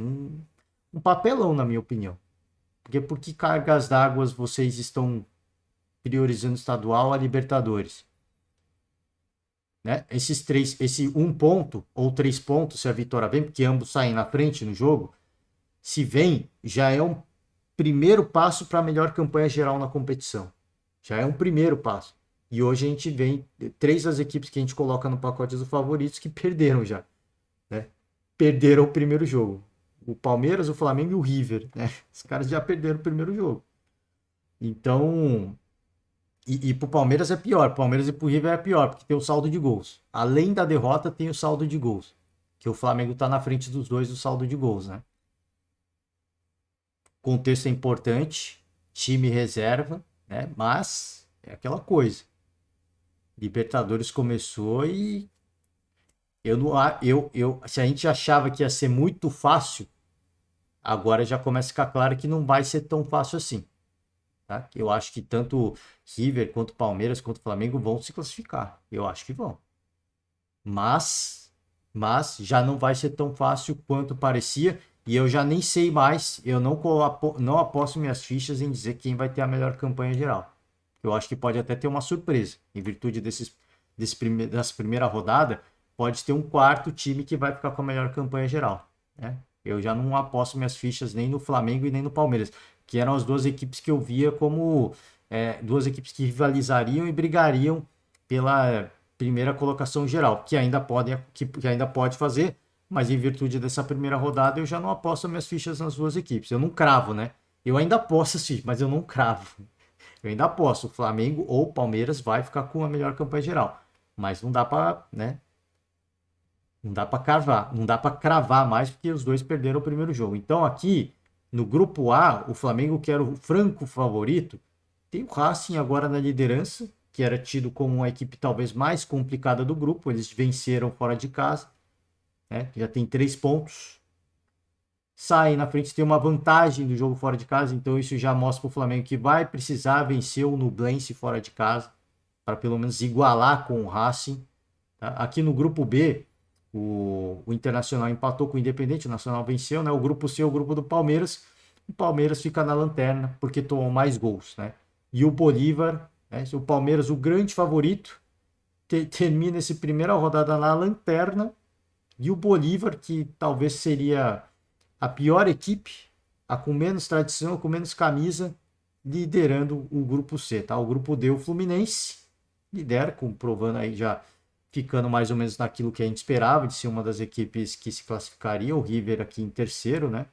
um papelão, na minha opinião. Porque por que cargas d'água vocês estão priorizando estadual a Libertadores? Né? Esse 1 ponto ou 3 pontos, se a vitória vem, porque ambos saem na frente no jogo, se vem, já é um primeiro passo para a melhor campanha geral na competição. Já é um primeiro passo. E hoje a gente vem 3 das equipes que a gente coloca no pacote dos favoritos que perderam já. Né? Perderam o primeiro jogo. O Palmeiras, o Flamengo e o River. Né? Os caras já perderam o primeiro jogo. Então, e pro Palmeiras é pior. Pro Palmeiras e pro River é pior, porque tem o saldo de gols. Além da derrota, tem o saldo de gols. Que o Flamengo tá na frente dos dois do saldo de gols, né? Contexto é importante, time reserva, né? Mas é aquela coisa. Libertadores começou e eu não, se a gente achava que ia ser muito fácil, agora já começa a ficar claro que não vai ser tão fácil assim. Tá? Eu acho que tanto River quanto Palmeiras quanto Flamengo vão se classificar. Eu acho que vão. Mas, mas já não vai ser tão fácil quanto parecia. E eu já nem sei mais. Eu não aposto minhas fichas em dizer quem vai ter a melhor campanha geral. Eu acho que pode até ter uma surpresa. Em virtude dessa primeira rodada, pode ter um quarto time que vai ficar com a melhor campanha geral. Né? Eu já não aposto minhas fichas nem no Flamengo e nem no Palmeiras, que eram as 2 equipes que eu via como 2 equipes que rivalizariam e brigariam pela primeira colocação geral, que ainda pode fazer, mas em virtude dessa primeira rodada eu já não aposto minhas fichas nas 2 equipes. Eu não cravo, né? Eu ainda aposto sim, mas eu não cravo. Eu ainda aposto, o Flamengo ou o Palmeiras vai ficar com a melhor campanha geral. Mas não dá para, né? Não dá para cravar, não dá para cravar mais porque os dois perderam o primeiro jogo. Então aqui no grupo A, o Flamengo que era o franco favorito, tem o Racing agora na liderança, que era tido como a equipe talvez mais complicada do grupo. Eles venceram fora de casa, né? Já tem 3 pontos. Saem na frente, tem uma vantagem do jogo fora de casa, então isso já mostra para o Flamengo que vai precisar vencer o Nublense fora de casa, para pelo menos igualar com o Racing. Tá? Aqui no grupo B, o Internacional empatou com o Independente, o Nacional venceu, né? O grupo C, o grupo do Palmeiras. O Palmeiras fica na lanterna porque tomou mais gols, né? E o Bolívar, né? O Palmeiras, o grande favorito, termina essa primeira rodada na lanterna. E o Bolívar, que talvez seria a pior equipe, a com menos tradição, com menos camisa, liderando o grupo C, tá? O grupo D, o Fluminense, lidera, comprovando aí já ficando mais ou menos naquilo que a gente esperava, de ser uma das equipes que se classificaria, o River aqui em terceiro, né?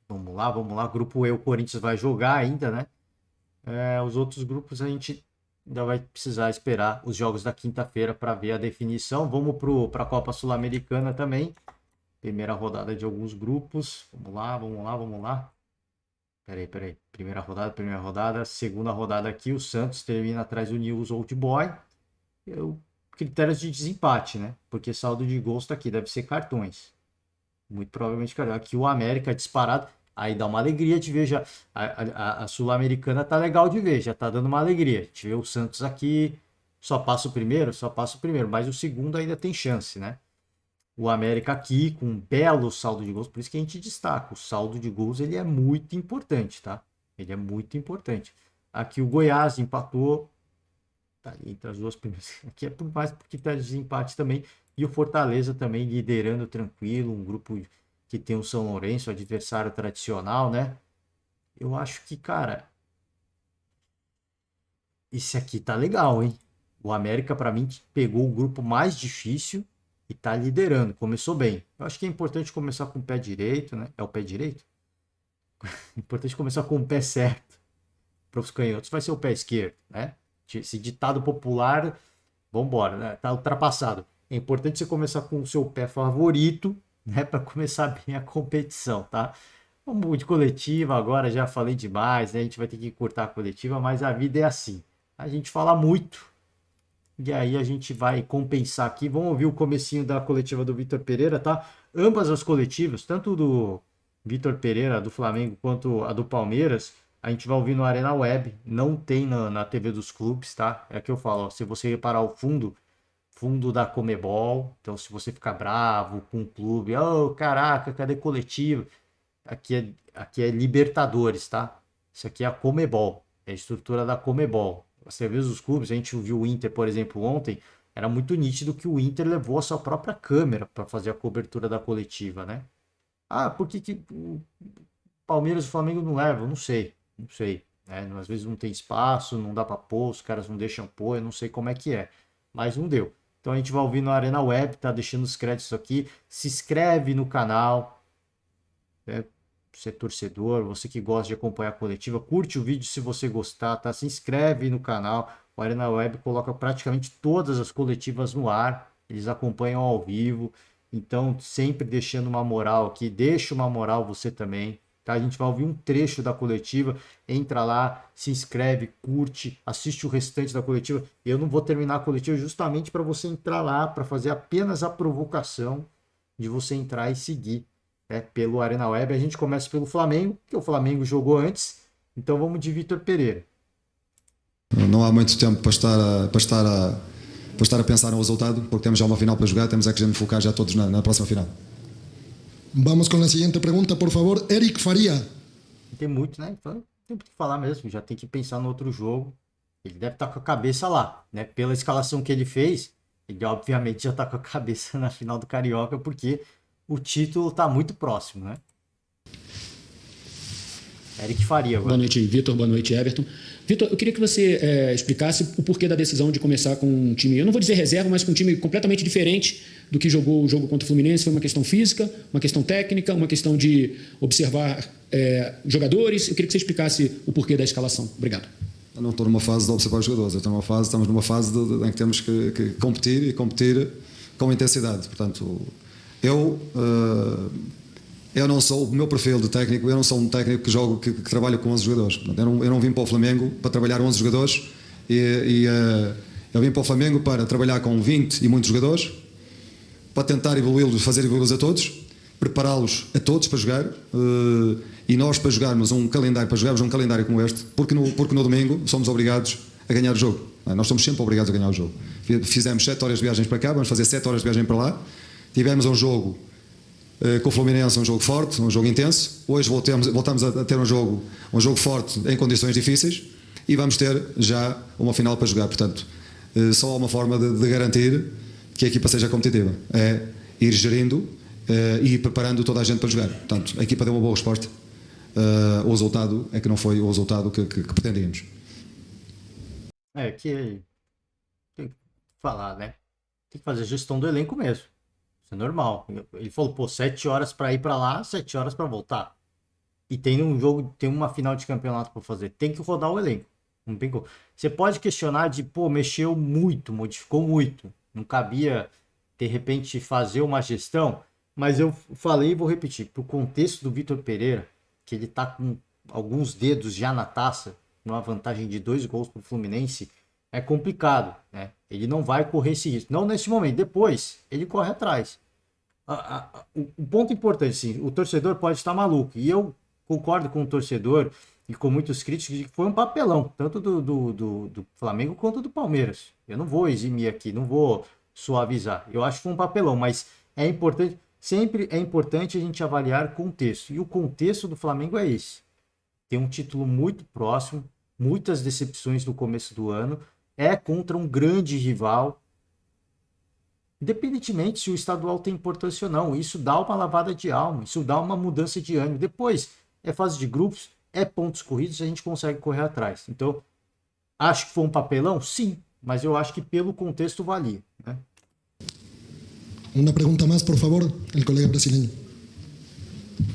Vamos lá, vamos lá. Grupo E, o Corinthians vai jogar ainda, né? Os outros grupos a gente ainda vai precisar esperar os jogos da quinta-feira para ver a definição. Vamos para a Copa Sul-Americana também. Primeira rodada de alguns grupos. Vamos lá, vamos lá, vamos lá. Peraí. Primeira rodada. Segunda rodada aqui, o Santos termina atrás do News Old Boy. Critérios de desempate, né? Porque saldo de gols tá aqui, deve ser cartões. Muito provavelmente carioca. Aqui o América disparado. Aí dá uma alegria de ver já. A Sul-Americana tá legal de ver, já tá dando uma alegria. A gente vê o Santos aqui, só passa o primeiro, mas o segundo ainda tem chance, né? O América aqui com um belo saldo de gols, por isso que a gente destaca. O saldo de gols ele é muito importante, tá? Ele é muito importante. Aqui o Goiás empatou, tá ali entre as duas primeiras. Aqui é por mais porque tá de empate também. E o Fortaleza também liderando tranquilo, um grupo que tem o São Lourenço, adversário tradicional, né? Eu acho que, cara, esse aqui tá legal, hein? O América, pra mim, pegou o grupo mais difícil e tá liderando. Começou bem. Eu acho que é importante começar com o pé direito, né? É o pé direito? É importante começar com o pé certo. Para os canhotos vai ser o pé esquerdo, né? Esse ditado popular, vambora, né? Tá ultrapassado. É importante você começar com o seu pé favorito, né? Para começar bem a competição, tá? Vamos de coletiva agora, já falei demais, né? A gente vai ter que cortar a coletiva, mas a vida é assim. A gente fala muito e aí a gente vai compensar aqui. Vamos ouvir o comecinho da coletiva do Vitor Pereira, tá? Ambas as coletivas, tanto do Vitor Pereira, do Flamengo, quanto a do Palmeiras, a gente vai ouvir no Arena Web. Não tem na TV dos clubes, tá? É que eu falo, ó, se você reparar o fundo da Comebol. Então, se você ficar bravo com o clube, oh, caraca, cadê coletiva? Aqui é Libertadores, tá? Isso aqui é a Comebol, é a estrutura da Comebol. Você vê os clubes, a gente viu o Inter, por exemplo, ontem, era muito nítido que o Inter levou a sua própria câmera para fazer a cobertura da coletiva, né? Ah, por que o Palmeiras e o Flamengo não levam? Não sei, não sei. Né? Às vezes não tem espaço, não dá para pôr, os caras não deixam pôr, eu não sei como é que é. Mas não deu. Então a gente vai ouvir no Arena Web, tá deixando os créditos aqui. Se inscreve no canal, né? Você é torcedor, você que gosta de acompanhar a coletiva, curte o vídeo se você gostar, tá? Se inscreve no canal. O Arena Web coloca praticamente todas as coletivas no ar, eles acompanham ao vivo. Então, sempre deixando uma moral aqui, deixa uma moral você também, tá? A gente vai ouvir um trecho da coletiva, entra lá, se inscreve, curte, assiste o restante da coletiva. Eu não vou terminar a coletiva justamente para você entrar lá, para fazer apenas a provocação de você entrar e seguir, né, pelo Arena Web. A gente começa pelo Flamengo, que o Flamengo jogou antes, então vamos de Vitor Pereira. Não há muito tempo para estar a pensar no resultado, porque temos já uma final para jogar, temos é que nos focar já todos na próxima final. Vamos com a seguinte pergunta, por favor. Eric Faria. Tem muito, né? Então, tem muito que falar mesmo, já tem que pensar no outro jogo. Ele deve estar com a cabeça lá, né? Pela escalação que ele fez, ele obviamente já está com a cabeça na final do Carioca, porque o título está muito próximo, né? Eric Faria agora. Boa noite, Vitor. Boa noite, Everton. Vitor, eu queria que você explicasse o porquê da decisão de começar com um time, eu não vou dizer reserva, mas com um time completamente diferente do que jogou o jogo contra o Fluminense. Foi uma questão física, uma questão técnica, uma questão de observar jogadores. Eu queria que você explicasse o porquê da escalação. Obrigado. Eu não estou numa fase de observar os jogadores, estamos numa fase em que temos que competir e competir com intensidade. Portanto, eu não sou, o meu perfil de técnico, eu não sou um técnico que trabalha com 11 jogadores. Portanto, eu não vim para o Flamengo para trabalhar 11 jogadores eu vim para o Flamengo para trabalhar com 20 e muitos jogadores, para tentar evoluí-los, fazer evoluí-los a todos, prepará-los a todos para jogar, e nós para jogarmos um calendário como este, porque no domingo somos obrigados a ganhar o jogo. Nós somos sempre obrigados a ganhar o jogo. Fizemos 7 horas de viagens para cá, vamos fazer 7 horas de viagem para lá, tivemos um jogo com o Fluminense, um jogo forte, um jogo intenso. Hoje voltamos a ter um jogo forte em condições difíceis e vamos ter já uma final para jogar. Portanto, só há uma forma de garantir que a equipa seja competitiva, é ir gerindo e ir preparando toda a gente para jogar. Portanto, a equipa deu uma boa resposta. O resultado é que não foi o resultado que pretendíamos. Que tem que falar, né? Tem que fazer a gestão do elenco mesmo. Isso é normal. Ele falou, pô, 7 horas para ir para lá, 7 horas para voltar. E tem um jogo, tem uma final de campeonato para fazer. Tem que rodar o elenco. Não tem como. Você pode questionar de, pô, mexeu muito, modificou muito. Não cabia, de repente, fazer uma gestão. Mas eu falei e vou repetir. Pro contexto do Vitor Pereira, que ele tá com alguns dedos já na taça, numa vantagem de 2 gols pro Fluminense, é complicado, né? Ele não vai correr esse risco. Não nesse momento. Depois, ele corre atrás. O ponto importante, sim, o torcedor pode estar maluco. E eu concordo com o torcedor e com muitos críticos de que foi um papelão, tanto do Flamengo quanto do Palmeiras. Eu não vou eximir aqui, não vou suavizar. Eu acho que foi um papelão, mas é importante, sempre é importante a gente avaliar contexto. E o contexto do Flamengo é esse. Tem um título muito próximo, muitas decepções no começo do ano, é contra um grande rival. Independentemente se o estadual tem importância ou não, isso dá uma lavada de alma, isso dá uma mudança de ânimo. Depois, é fase de grupos, é pontos corridos, a gente consegue correr atrás. Então, acho que foi um papelão? Sim, mas eu acho que pelo contexto valia, né? Uma pergunta mais, por favor, o colega brasileiro.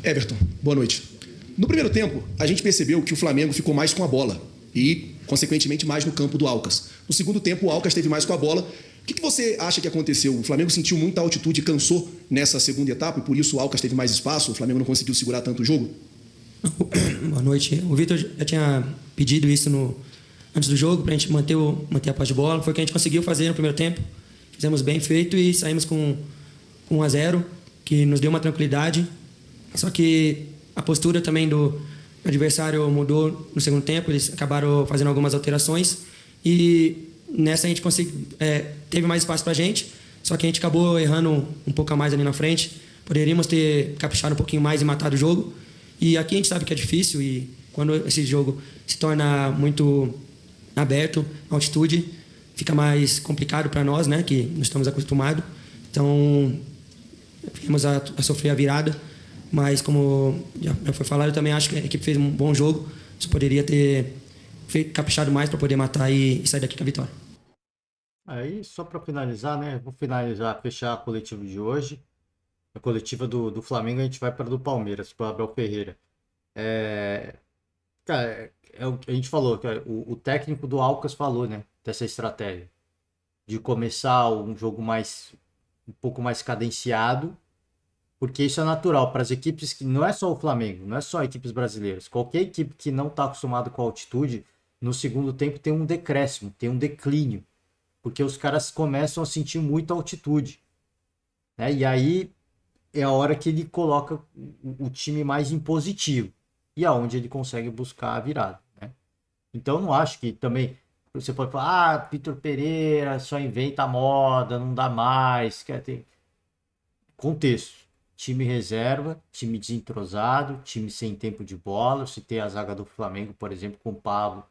Everton, boa noite. No primeiro tempo, a gente percebeu que o Flamengo ficou mais com a bola e, consequentemente, mais no campo do Alcas. No segundo tempo, o Alcas esteve mais com a bola. O que você acha que aconteceu? O Flamengo sentiu muita altitude e cansou nessa segunda etapa e por isso o Alcas teve mais espaço? O Flamengo não conseguiu segurar tanto o jogo? Boa noite. O Vitor já tinha pedido isso antes do jogo, para a gente manter a posse de bola. Foi o que a gente conseguiu fazer no primeiro tempo. Fizemos bem feito e saímos com 1-0, que nos deu uma tranquilidade. Só que a postura também do adversário mudou no segundo tempo. Eles acabaram fazendo algumas alterações e nessa a gente teve mais espaço para a gente, só que a gente acabou errando um pouco a mais ali na frente. Poderíamos ter caprichado um pouquinho mais e matado o jogo. E aqui a gente sabe que é difícil e quando esse jogo se torna muito aberto, altitude, fica mais complicado para nós, né, que não estamos acostumados. Então, viemos a sofrer a virada, mas como já foi falado, eu também acho que a equipe fez um bom jogo, só poderia ter caprichado mais para poder matar e sair daqui com a vitória. Aí, só para finalizar, né, vou fechar a coletiva de hoje. A coletiva do Flamengo, a gente vai para do Palmeiras, para o Abel Ferreira. Cara, a gente falou, que o técnico do Alcas falou, né, dessa estratégia de começar um jogo um pouco mais cadenciado, porque isso é natural para as equipes que não é só o Flamengo, não é só equipes brasileiras. Qualquer equipe que não está acostumada com a altitude, no segundo tempo tem um decréscimo, tem um declínio, porque os caras começam a sentir muita altitude, né? E aí é a hora que ele coloca o time mais impositivo e aonde ele consegue buscar a virada, né? Então não acho que também você pode falar, Vitor Pereira só inventa moda, não dá mais, quer ter contexto. Time reserva, time desentrosado, time sem tempo de bola. Se tem a zaga do Flamengo, por exemplo, com o Pablo,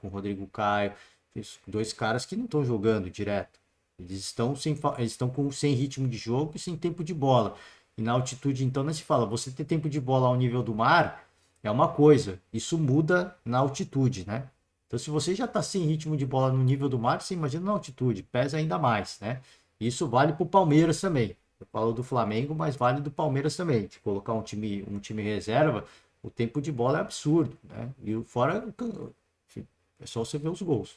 com o Rodrigo Caio, dois caras que não estão jogando direto. Eles estão sem ritmo de jogo e sem tempo de bola. E na altitude, então, não se fala, você ter tempo de bola ao nível do mar é uma coisa. Isso muda na altitude, né? Então, se você já está sem ritmo de bola no nível do mar, você imagina na altitude, pesa ainda mais, né? Isso vale para o Palmeiras também. Eu falo do Flamengo, mas vale do Palmeiras também. De colocar um time reserva, o tempo de bola é absurdo, né? E fora, enfim, é só você ver os gols.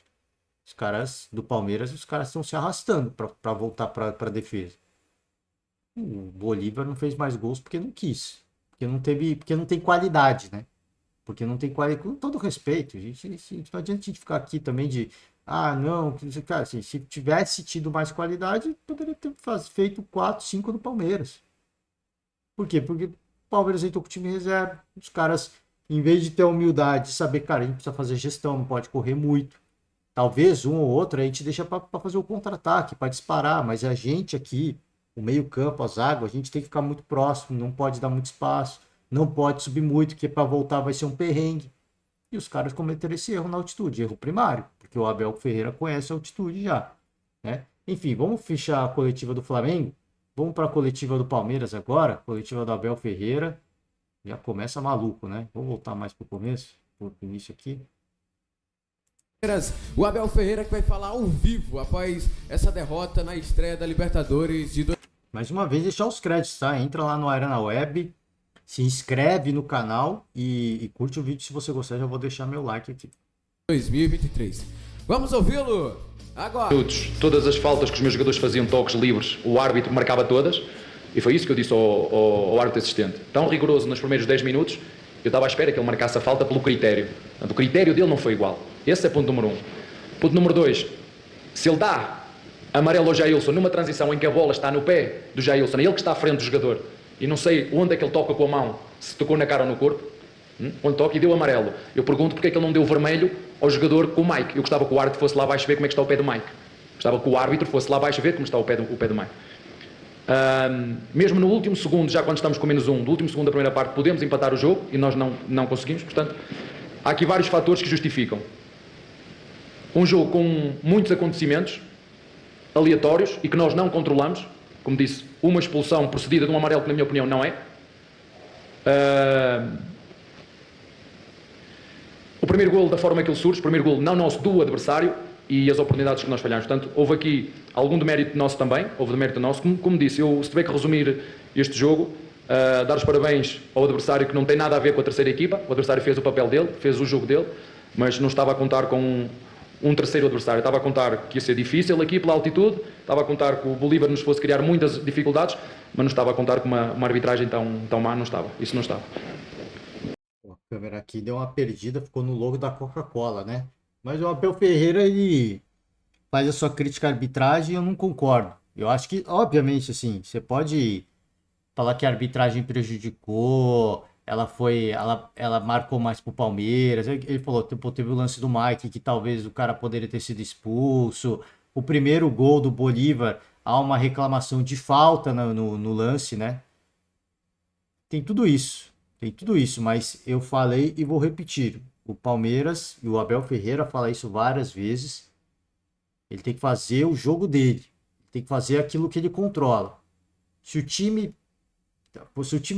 Os caras do Palmeiras, os caras estão se arrastando para voltar para a defesa. O Bolívar não fez mais gols porque não quis. Porque não tem qualidade, né? Porque não tem qualidade. Com todo respeito, gente, não adianta a gente ficar aqui também de não, cara, assim, se tivesse tido mais qualidade, poderia ter feito 4, 5 no Palmeiras. Por quê? Porque o Palmeiras entrou com o time reserva. Os caras, em vez de ter a humildade de saber, cara, a gente precisa fazer gestão, não pode correr muito. Talvez um ou outro a gente deixa para fazer o contra-ataque, para disparar, mas a gente aqui, o meio-campo, a zaga, a gente tem que ficar muito próximo, não pode dar muito espaço, não pode subir muito, porque para voltar vai ser um perrengue. E os caras cometeram esse erro na altitude, erro primário, porque o Abel Ferreira conhece a altitude já, né? Enfim, vamos fechar a coletiva do Flamengo, vamos para a coletiva do Palmeiras agora, coletiva do Abel Ferreira, já começa maluco, né? Vou voltar mais para o começo, pro início aqui. O Abel Ferreira que vai falar ao vivo após essa derrota na estreia da Libertadores de... Mais uma vez, deixar os créditos, tá? Entra lá no Arena Web, se inscreve no canal e curte o vídeo se você gostar. Já vou deixar meu like aqui. 2023. Vamos ouvi-lo agora. Todas as faltas que os meus jogadores faziam, toques livres, o árbitro marcava todas. E foi isso que eu disse ao árbitro assistente. Tão rigoroso nos primeiros 10 minutos, eu estava à espera que ele marcasse a falta pelo critério. O critério dele não foi igual. Esse é ponto número 1. Ponto número 2. Se ele dá amarelo ao Jailson numa transição em que a bola está no pé do Jailson, ele que está à frente do jogador, e não sei onde é que ele toca com a mão, se tocou na cara ou no corpo, onde toca, e deu amarelo. Eu pergunto porque é que ele não deu vermelho ao jogador com o Mike. Eu gostava que o árbitro fosse lá abaixo ver como é que está o pé do Mike. Gostava que o árbitro fosse lá abaixo ver como está o pé do Mike. Mesmo no último segundo, já quando estamos com -1, do último segundo da primeira parte, podemos empatar o jogo e nós não conseguimos. Portanto, há aqui vários fatores que justificam. Um jogo com muitos acontecimentos aleatórios e que nós não controlamos. Como disse, uma expulsão procedida de um amarelo que, na minha opinião, não é. O primeiro golo, da forma que ele surge, o primeiro golo não nosso, do adversário, e as oportunidades que nós falhamos. Portanto, houve aqui algum demérito nosso também, houve demérito nosso. Como disse, eu, se tiver que resumir este jogo, dar os parabéns ao adversário, que não tem nada a ver com a terceira equipa. O adversário fez o papel dele, fez o jogo dele, mas não estava a contar com um terceiro adversário. Estava a contar que ia ser difícil aqui pela altitude, estava a contar que o Bolívar nos fosse criar muitas dificuldades, mas não estava a contar com uma arbitragem tão má, não estava. Isso não estava. A câmera aqui deu uma perdida, ficou no logo da Coca-Cola, né? Mas o Abel Ferreira, ele faz a sua crítica à arbitragem e eu não concordo. Eu acho que, obviamente, assim, você pode falar que a arbitragem prejudicou, ela marcou mais pro Palmeiras. Ele falou, teve o lance do Mike, que talvez o cara poderia ter sido expulso. O primeiro gol do Bolívar, há uma reclamação de falta no lance, né? Tem tudo isso, mas eu falei e vou repetir. O Palmeiras e o Abel Ferreira falam isso várias vezes. Ele tem que fazer o jogo dele. Tem que fazer aquilo que ele controla. Se o time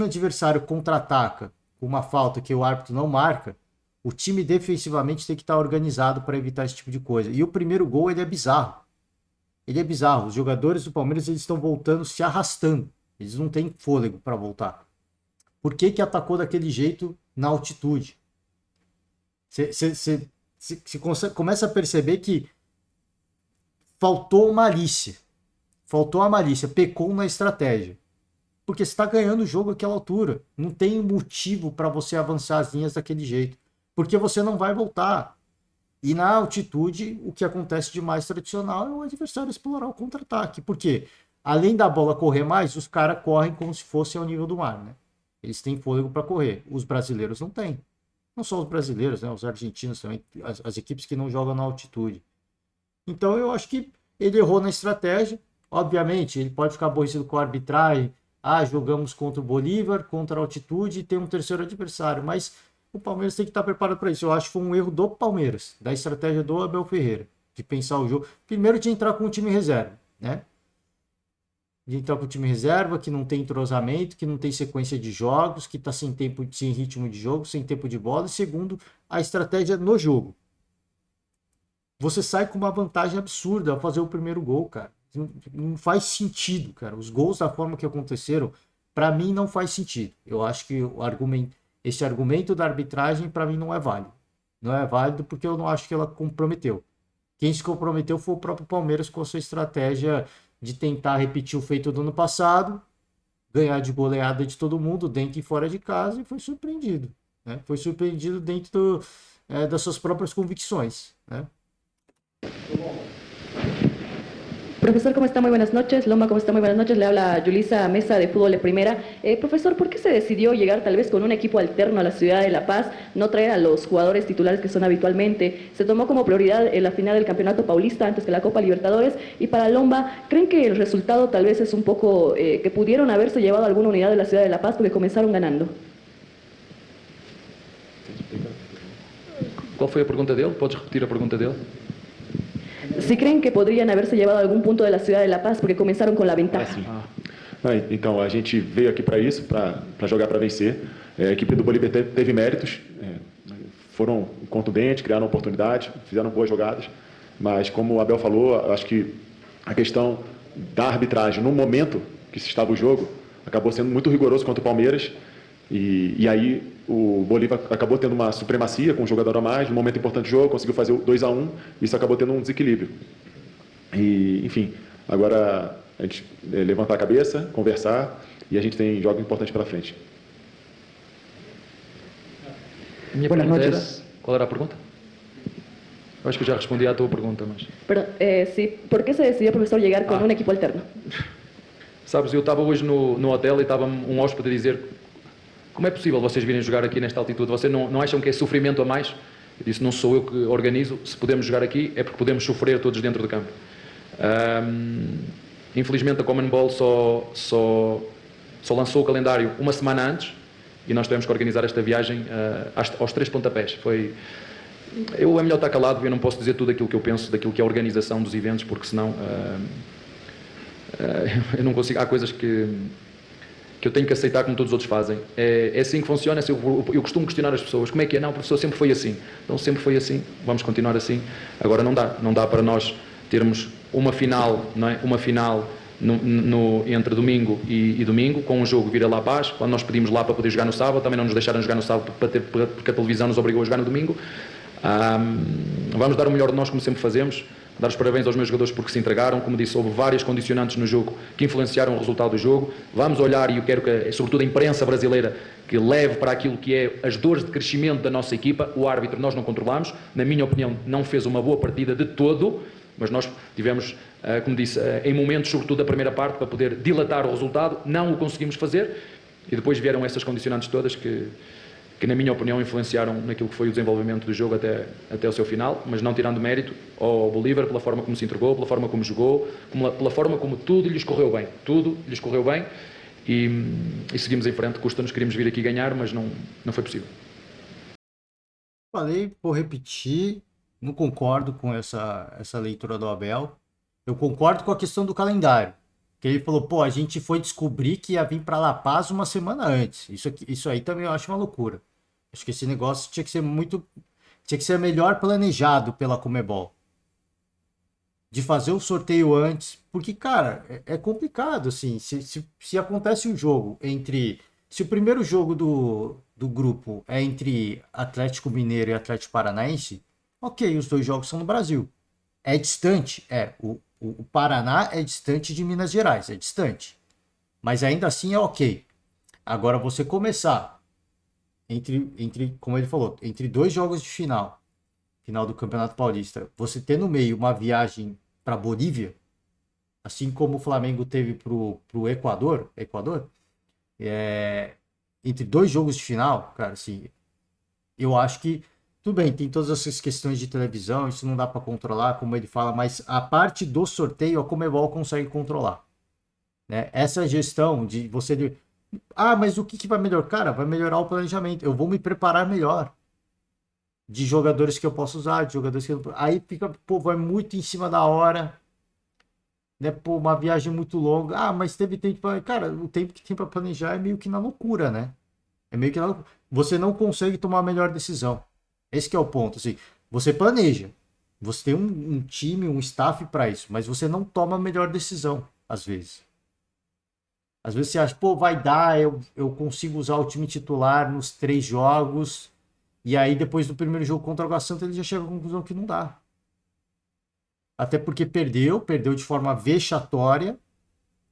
adversário contra-ataca com uma falta que o árbitro não marca, o time defensivamente tem que estar organizado para evitar esse tipo de coisa. E o primeiro gol, ele é bizarro. Os jogadores do Palmeiras, eles estão voltando, se arrastando. Eles não têm fôlego para voltar. Por que atacou daquele jeito na altitude? Você começa a perceber que faltou a malícia, pecou na estratégia. Porque você está ganhando o jogo àquela altura. Não tem motivo para você avançar as linhas daquele jeito. Porque você não vai voltar. E na altitude, o que acontece de mais tradicional é o adversário explorar o contra-ataque. Porque, além da bola correr mais, os caras correm como se fosse ao nível do mar, né? Eles têm fôlego para correr. Os brasileiros não têm. Não só os brasileiros, né? Os argentinos também, as equipes que não jogam na altitude. Então eu acho que ele errou na estratégia. Obviamente, ele pode ficar aborrecido com a arbitragem. Jogamos contra o Bolívar, contra a altitude e tem um terceiro adversário. Mas o Palmeiras tem que estar preparado para isso. Eu acho que foi um erro do Palmeiras, da estratégia do Abel Ferreira, de pensar o jogo. Primeiro de entrar com o time reserva, né? De entrar com o time reserva, que não tem entrosamento, que não tem sequência de jogos, que está sem tempo, sem ritmo de jogo, sem tempo de bola. E segundo, a estratégia no jogo. Você sai com uma vantagem absurda ao fazer o primeiro gol, cara. Não faz sentido, cara. Os gols da forma que aconteceram, para mim não faz sentido. Eu acho que esse argumento da arbitragem, para mim, não é válido. Não é válido porque eu não acho que ela comprometeu. Quem se comprometeu foi o próprio Palmeiras com a sua estratégia de tentar repetir o feito do ano passado, ganhar de goleada de todo mundo, dentro e fora de casa, e foi surpreendido. Né? Foi surpreendido dentro das suas próprias convicções. Né? Profesor, ¿cómo está? Muy buenas noches. Loma, ¿cómo está? Muy buenas noches. Le habla Yulisa Mesa de Fútbol de Primera. Profesor, ¿por qué se decidió llegar tal vez con un equipo alterno a la ciudad de La Paz, no traer a los jugadores titulares que son habitualmente? Se tomó como prioridad la final del Campeonato Paulista antes que la Copa Libertadores. Y para Lomba, ¿creen que el resultado tal vez es un poco que pudieron haberse llevado alguna unidad de la ciudad de La Paz porque comenzaron ganando? Qual foi a pergunta dele? Podes repetir a pergunta dele? Si creen que podrían haberse llevado algún punto de la ciudad de La Paz porque comenzaron con la ventaja. Então, a gente veio aqui para isso, para jogar para vencer. A equipe do Bolívar teve méritos, foram contundentes, criaram oportunidades, fizeram boas jogadas, mas como o Abel falou, acho que a questão da arbitragem no momento que se estava o jogo acabou sendo muito rigoroso contra o Palmeiras, e aí o Bolívar acabou tendo uma supremacia com um jogador a mais, no momento importante do jogo, conseguiu fazer o 2-1, isso acabou tendo um desequilíbrio. E, enfim, agora a gente levantar a cabeça, conversar, e a gente tem jogos importantes pela frente. Minha pergunta era... Qual era a pergunta? Eu acho que eu já respondi à tua pergunta, mas... Pero, sí, ¿por qué se decidió, profesor, llegar con un equipo alterno? Sabes, eu estava hoje no hotel e estava um hóspede a dizer: como é possível vocês virem jogar aqui nesta altitude? Vocês não acham que é sofrimento a mais? Eu disse: não sou eu que organizo, se podemos jogar aqui é porque podemos sofrer todos dentro do campo. Infelizmente a Commonwealth só lançou o calendário uma semana antes e nós tivemos que organizar esta viagem aos 3 pontapés. É melhor estar calado, eu não posso dizer tudo aquilo que eu penso daquilo que é a organização dos eventos, porque senão eu não consigo. Há coisas que eu tenho que aceitar como todos os outros fazem. É assim que funciona. Eu costumo questionar as pessoas: como é que é? Não, o professor sempre foi assim. Então sempre foi assim, vamos continuar assim. Agora não dá para nós termos uma final, não é? Uma final entre domingo e domingo, com um jogo vir a La Paz, quando nós pedimos lá para poder jogar no sábado, também não nos deixaram jogar no sábado porque a televisão nos obrigou a jogar no domingo. Vamos dar o melhor de nós, como sempre fazemos. Dar os parabéns aos meus jogadores porque se entregaram. Como disse, houve várias condicionantes no jogo que influenciaram o resultado do jogo. Vamos olhar, e eu quero que, sobretudo a imprensa brasileira, que leve para aquilo que é as dores de crescimento da nossa equipa. O árbitro nós não controlamos, na minha opinião não fez uma boa partida de todo, mas nós tivemos, como disse, em momentos, sobretudo da primeira parte, para poder dilatar o resultado, não o conseguimos fazer, e depois vieram essas condicionantes todas que na minha opinião influenciaram naquilo que foi o desenvolvimento do jogo até o seu final, mas não tirando mérito ao Bolívar pela forma como se entregou, pela forma como jogou, pela forma como tudo lhes correu bem, e seguimos em frente. Custa-nos, queríamos vir aqui ganhar, mas não foi possível. Falei, vou repetir, não concordo com essa leitura do Abel. Eu concordo com a questão do calendário, que ele falou: pô, a gente foi descobrir que ia vir para La Paz uma semana antes. Isso aí também eu acho uma loucura. Acho que esse negócio tinha que ser melhor planejado pela Conmebol. De fazer o sorteio antes, porque, cara, é complicado, assim, se acontece um jogo se o primeiro jogo do grupo é entre Atlético Mineiro e Atlético Paranaense, ok, os 2 jogos são no Brasil. É distante, o Paraná é distante de Minas Gerais, é distante. Mas ainda assim é ok. Agora você começar como ele falou, entre 2 jogos de final do Campeonato Paulista, você ter no meio uma viagem para Bolívia, assim como o Flamengo teve pro Equador, entre 2 jogos de final, cara, assim, eu acho que tudo bem, tem todas essas questões de televisão, isso não dá para controlar, como ele fala, mas a parte do sorteio a Conmebol consegue controlar, né? Essa gestão de você... mas o que vai melhorar? Cara, vai melhorar o planejamento. Eu vou me preparar melhor de jogadores que eu posso usar, de jogadores que eu... Aí fica, pô, vai muito em cima da hora, né? Pô, uma viagem muito longa. Mas teve tempo para... Cara, o tempo que tem para planejar é meio que na loucura, né? É meio que na loucura. Você não consegue tomar a melhor decisão. Esse que é o ponto, assim. Você planeja. Você tem um time, um staff para isso, mas você não toma a melhor decisão, às vezes. Às vezes você acha, pô, vai dar, eu consigo usar o time titular nos 3 jogos, e aí depois do primeiro jogo contra o Água Santa ele já chega à conclusão que não dá. Até porque perdeu de forma vexatória,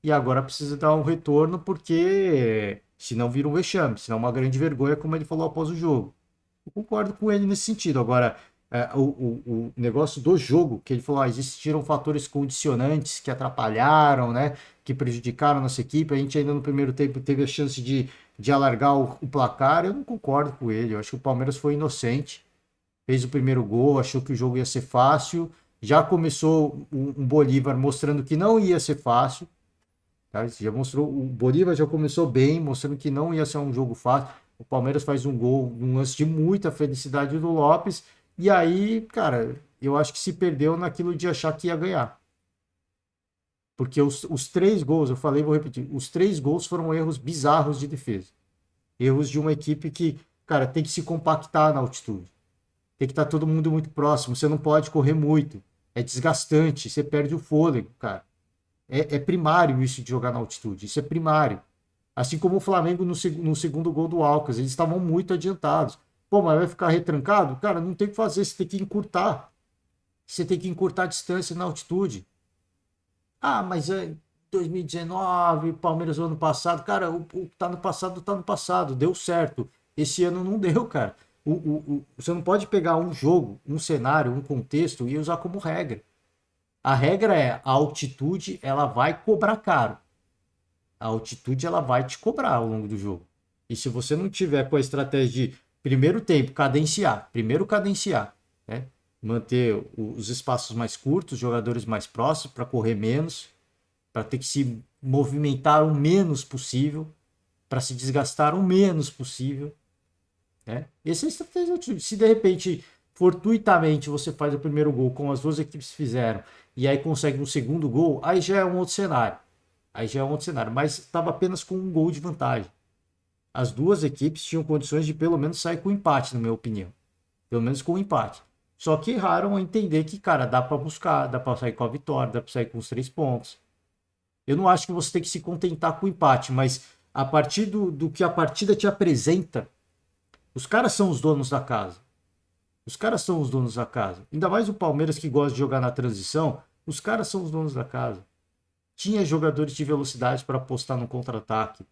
e agora precisa dar um retorno, porque senão vira um vexame, senão uma grande vergonha, como ele falou após o jogo. Eu concordo com ele nesse sentido. Agora, o negócio do jogo, que ele falou, existiram fatores condicionantes que atrapalharam, né, que prejudicaram a nossa equipe, a gente ainda no primeiro tempo teve a chance de alargar o placar. Eu não concordo com ele, eu acho que o Palmeiras foi inocente, fez o primeiro gol, achou que o jogo ia ser fácil, já começou um Bolívar mostrando que não ia ser fácil, tá? O Bolívar já começou bem, mostrando que não ia ser um jogo fácil. O Palmeiras faz um gol, um lance de muita felicidade do Lopes, e aí, cara, eu acho que se perdeu naquilo de achar que ia ganhar. Porque os 3 gols, eu falei, vou repetir, os 3 gols foram erros bizarros de defesa. Erros de uma equipe que, cara, tem que se compactar na altitude. Tem que estar todo mundo muito próximo, você não pode correr muito. É desgastante, você perde o fôlego, cara. É primário isso de jogar na altitude, isso é primário. Assim como o Flamengo no segundo gol do Alcas, eles estavam muito adiantados. Pô, mas vai ficar retrancado? Cara, não tem o que fazer, você tem que encurtar. Você tem que encurtar a distância na altitude. Mas é 2019, Palmeiras no ano passado. Cara, o que tá no passado, deu certo. Esse ano não deu, cara. Você não pode pegar um jogo, um cenário, um contexto e usar como regra. A regra é a altitude, ela vai cobrar caro. A altitude, ela vai te cobrar ao longo do jogo. E se você não tiver com a estratégia de primeiro tempo, primeiro cadenciar, né? Manter os espaços mais curtos, os jogadores mais próximos para correr menos, para ter que se movimentar o menos possível, para se desgastar o menos possível, né? Essa é a estratégia. Se de repente, fortuitamente, você faz o primeiro gol, como as duas equipes fizeram, e aí consegue um segundo gol, aí já é um outro cenário. Mas estava apenas com um gol de vantagem. As duas equipes tinham condições de pelo menos sair com empate, na minha opinião. Pelo menos com empate. Só que erraram a entender que, cara, dá para buscar, dá para sair com a vitória, dá para sair com os 3 pontos. Eu não acho que você tem que se contentar com o empate, mas a partir do que a partida te apresenta, os caras são os donos da casa. Ainda mais o Palmeiras, que gosta de jogar na transição, os caras são os donos da casa. Tinha jogadores de velocidade para apostar no contra-ataque,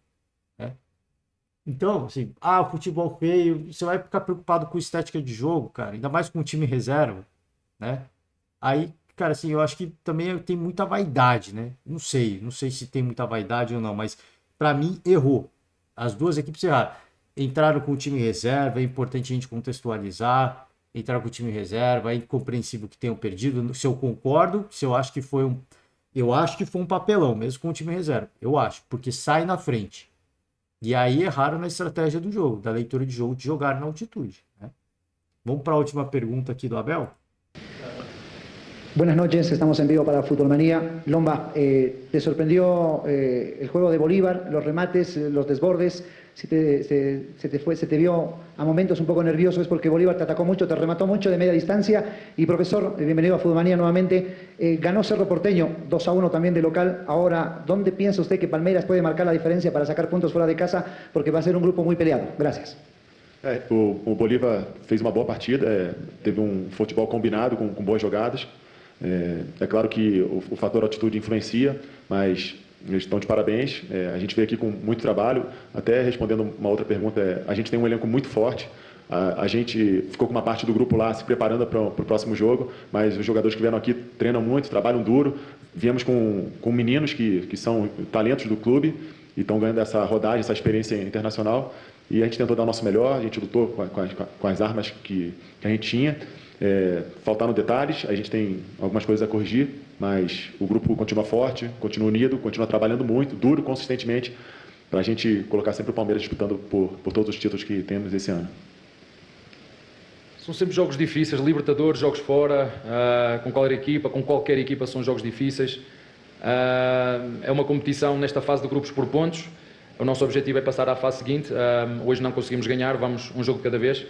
né? Então, assim, futebol feio, você vai ficar preocupado com estética de jogo, cara, ainda mais com o time reserva, né? Aí, cara, assim, eu acho que também tem muita vaidade, né? Não sei se tem muita vaidade ou não, mas pra mim errou. As duas equipes erraram. Entraram com o time reserva, é importante a gente contextualizar. Entraram com o time reserva, é incompreensível que tenham perdido. Se eu concordo, se eu acho que foi um papelão, mesmo com o time reserva. Eu acho, porque sai na frente. E aí erraram na estratégia do jogo, da leitura de jogo, de jogar na altitude, né? Vamos para a última pergunta aqui do Abel. Buenas noches, estamos en vivo para Fútbol Manía. Lomba, ¿te sorprendió el juego de Bolívar, los remates, los desbordes? Si se te vio a momentos un poco nervioso, es porque Bolívar te atacó mucho, te remató mucho de media distancia. Y profesor, bienvenido a Fútbol Manía nuevamente. Ganó Cerro Porteño 2-1 también de local. Ahora, ¿dónde piensa usted que Palmeiras puede marcar la diferencia para sacar puntos fuera de casa? Porque va a ser un grupo muy peleado. Gracias. O Bolívar fez uma boa partida, teve um futebol combinado com boas jogadas. É claro que o fator altitude influencia, mas eles estão de parabéns. A gente veio aqui com muito trabalho. Até respondendo uma outra pergunta, a gente tem um elenco muito forte. A gente ficou com uma parte do grupo lá se preparando para o próximo jogo, mas os jogadores que vieram aqui treinam muito, trabalham duro. Viemos com meninos que são talentos do clube e estão ganhando essa rodagem, essa experiência internacional. E a gente tentou dar o nosso melhor, a gente lutou com as armas que a gente tinha. Faltaram detalhes, a gente tem algumas coisas a corrigir, mas o grupo continua forte, continua unido, continua trabalhando muito, duro, consistentemente, para a gente colocar sempre o Palmeiras disputando por todos os títulos que temos esse ano. São sempre jogos difíceis, Libertadores, jogos fora, com qualquer equipa são jogos difíceis. É uma competição nesta fase de grupos por pontos. O nosso objetivo é passar à fase seguinte. Hoje não conseguimos ganhar, vamos um jogo de cada vez.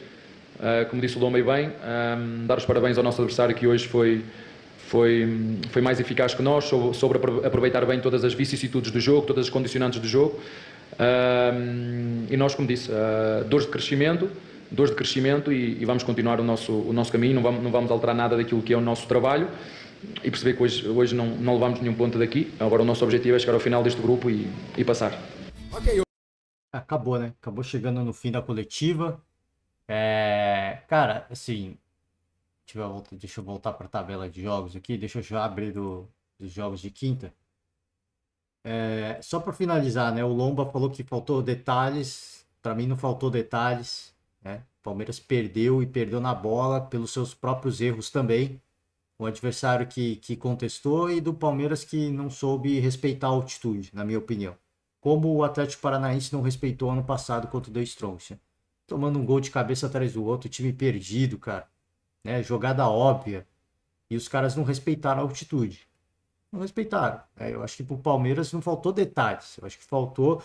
Como disse o Lomba e bem, dar os parabéns ao nosso adversário que hoje foi mais eficaz que nós, sobre aproveitar bem todas as vicissitudes do jogo, todas as condicionantes do jogo. E nós, como disse, dores de crescimento e vamos continuar o nosso caminho, não vamos alterar nada daquilo que é o nosso trabalho e perceber que hoje não levamos nenhum ponto daqui. Agora o nosso objetivo é chegar ao final deste grupo e passar. Acabou, né? Acabou chegando no fim da coletiva. Cara, assim, deixa eu voltar para a tabela de jogos aqui, deixa eu já abrir dos jogos de quinta. Só para finalizar, né? O Lomba falou que faltou detalhes, para mim não faltou detalhes, né? O Palmeiras perdeu na bola pelos seus próprios erros também. O adversário que contestou e do Palmeiras que não soube respeitar a altitude, na minha opinião. Como o Atlético Paranaense não respeitou ano passado contra o The Strongest. Tomando um gol de cabeça atrás do outro, time perdido, cara, né? Jogada óbvia. E os caras não respeitaram a altitude. Não respeitaram. Eu acho que pro Palmeiras não faltou detalhes. Eu acho que faltou,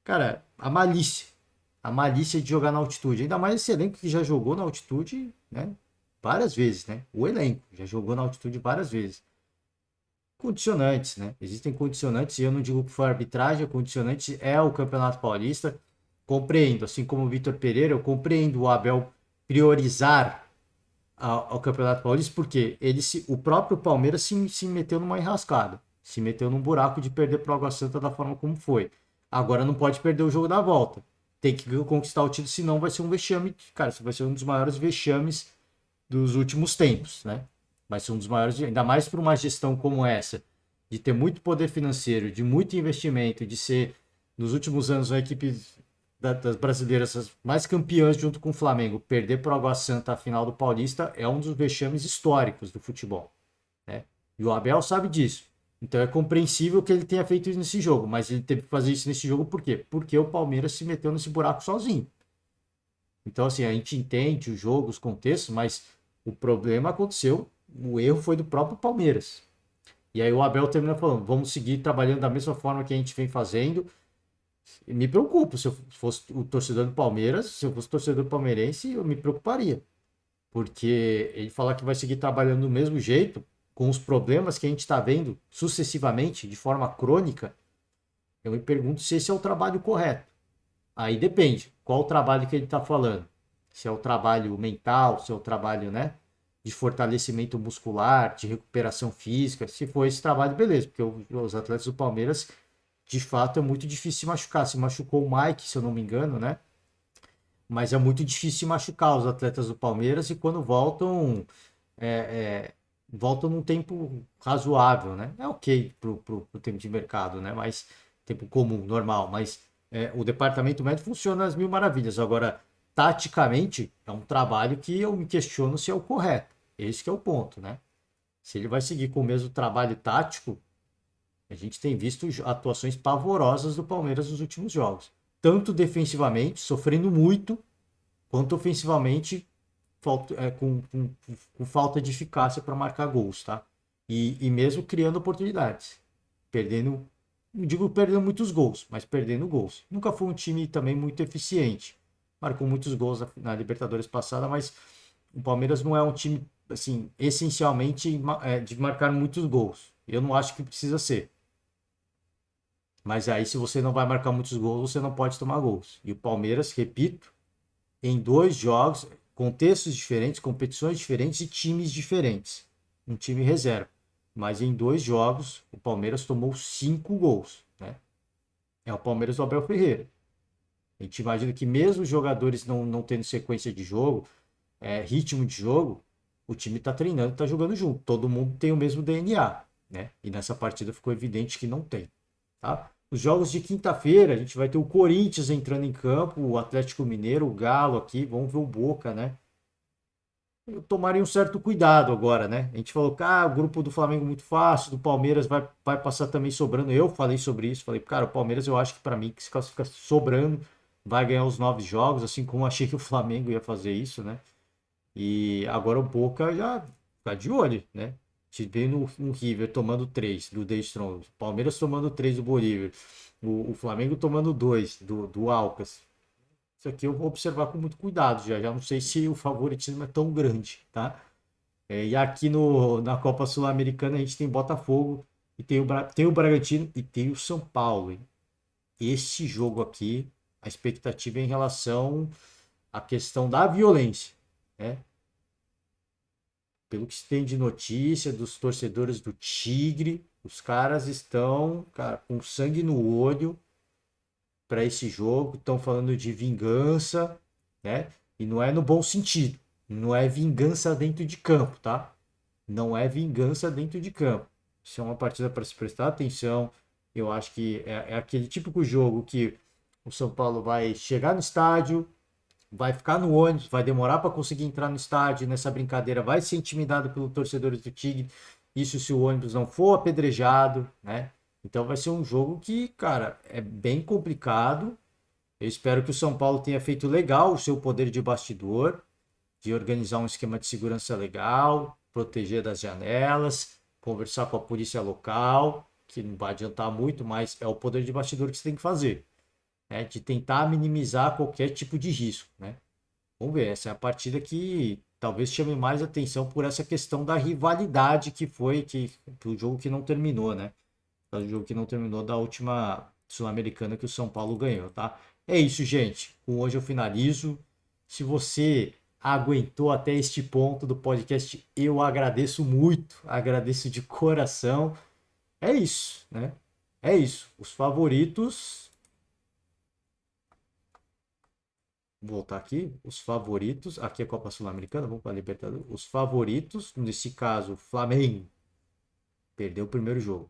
cara, a malícia. A malícia de jogar na altitude. Ainda mais esse elenco que já jogou na altitude, né? Várias vezes, né? O elenco já jogou na altitude várias vezes. Condicionantes, né? Existem condicionantes, e eu não digo que foi a arbitragem, a condicionante é o Campeonato Paulista. Compreendo, assim como o Vitor Pereira, eu compreendo o Abel priorizar ao Campeonato Paulista, porque o próprio Palmeiras se meteu numa enrascada, se meteu num buraco de perder para o Água Santa da forma como foi. Agora não pode perder o jogo da volta. tem que conquistar o título, senão vai ser um vexame. Cara, vai ser um dos maiores vexames dos últimos tempos, né? Vai ser um dos maiores, ainda mais para uma gestão como essa, de ter muito poder financeiro, de muito investimento, de ser, nos últimos anos, a equipe das brasileiras as mais campeãs junto com o Flamengo, perder para o Água Santa a final do Paulista é um dos vexames históricos do futebol, né? E o Abel sabe disso. Então é compreensível que ele tenha feito isso nesse jogo, mas ele teve que fazer isso nesse jogo por quê? Porque o Palmeiras se meteu nesse buraco sozinho. Então, assim, a gente entende o jogo, os contextos, mas o problema aconteceu, o erro foi do próprio Palmeiras. E aí o Abel termina falando, vamos seguir trabalhando da mesma forma que a gente vem fazendo. E me preocupo, se eu fosse o torcedor do Palmeiras, se eu fosse torcedor palmeirense, eu me preocuparia. Porque ele falar que vai seguir trabalhando do mesmo jeito, com os problemas que a gente está vendo sucessivamente, de forma crônica, eu me pergunto se esse é o trabalho correto. Aí depende, qual o trabalho que ele está falando. Se é o trabalho mental, se é o trabalho, né, de fortalecimento muscular, de recuperação física. Se for esse trabalho, beleza, porque os atletas do Palmeiras, de fato, é muito difícil se machucar. Se machucou o Mike, se eu não me engano, né? Mas é muito difícil se machucar os atletas do Palmeiras e quando voltam, voltam num tempo razoável, né? É ok pro tempo de mercado, né? Mas tempo comum, normal, mas o departamento médico funciona às mil maravilhas. Agora, taticamente, é um trabalho que eu me questiono se é o correto. Esse que é o ponto, né? Se ele vai seguir com o mesmo trabalho tático, a gente tem visto atuações pavorosas do Palmeiras nos últimos jogos. Tanto defensivamente, sofrendo muito, quanto ofensivamente, com falta de eficácia para marcar gols, tá? E mesmo criando oportunidades. Perdendo, não digo perdendo muitos gols, mas perdendo gols. Nunca foi um time também muito eficiente. Marcou muitos gols na Libertadores passada, mas o Palmeiras não é um time, assim, essencialmente de marcar muitos gols. Eu não acho que precisa ser. Mas aí, se você não vai marcar muitos gols, você não pode tomar gols. E o Palmeiras, repito, em 2 jogos, contextos diferentes, competições diferentes e times diferentes. Um time reserva. Mas em 2 jogos, o Palmeiras tomou 5 gols, né? É o Palmeiras do Abel Ferreira. A gente imagina que mesmo os jogadores não tendo sequência de jogo, ritmo de jogo, o time está treinando, está jogando junto. Todo mundo tem o mesmo DNA, né? E nessa partida ficou evidente que não tem, tá? Os jogos de quinta-feira, a gente vai ter o Corinthians entrando em campo, o Atlético Mineiro, o Galo aqui, vamos ver o Boca, né? Eu tomaria um certo cuidado agora, né? A gente falou que o grupo do Flamengo muito fácil, do Palmeiras vai passar também sobrando. Eu falei sobre isso, falei, cara, o Palmeiras eu acho que para mim que se classifica sobrando, vai ganhar os 9 jogos, assim como eu achei que o Flamengo ia fazer isso, né? E agora o Boca já tá de olho, né? Tivendo um River tomando 3 do The Strong, o Palmeiras tomando 3 do Bolívar, o Flamengo tomando 2 do Alcas. Isso aqui eu vou observar com muito cuidado, já não sei se o favoritismo é tão grande, tá? E aqui na Copa Sul-Americana a gente tem Botafogo, e tem o Bragantino e tem o São Paulo, hein? Esse jogo aqui, a expectativa é em relação à questão da violência, né? Pelo que se tem de notícia dos torcedores do Tigre, os caras estão, cara, com sangue no olho para esse jogo, estão falando de vingança, né? E não é no bom sentido, não é vingança dentro de campo, tá? Não é vingança dentro de campo. Isso é uma partida para se prestar atenção. Eu acho que é aquele típico jogo que o São Paulo vai chegar no estádio, vai ficar no ônibus, vai demorar para conseguir entrar no estádio, nessa brincadeira vai ser intimidado pelos torcedores do Tigre, isso se o ônibus não for apedrejado, né? Então vai ser um jogo que, cara, é bem complicado. Eu espero que o São Paulo tenha feito legal o seu poder de bastidor, de organizar um esquema de segurança legal, proteger das janelas, conversar com a polícia local, que não vai adiantar muito, mas é o poder de bastidor que você tem que fazer. De tentar minimizar qualquer tipo de risco, né? Vamos ver, essa é a partida que talvez chame mais atenção por essa questão da rivalidade que foi o jogo que não terminou, né? O jogo que não terminou da última Sul-Americana que o São Paulo ganhou, tá? É isso, gente. Com hoje eu finalizo. Se você aguentou até este ponto do podcast, eu agradeço muito, agradeço de coração. É isso, né? É isso. Os favoritos vou voltar aqui, os favoritos, aqui é a Copa Sul-Americana, vamos para a Libertadores, os favoritos, nesse caso, Flamengo, perdeu o primeiro jogo.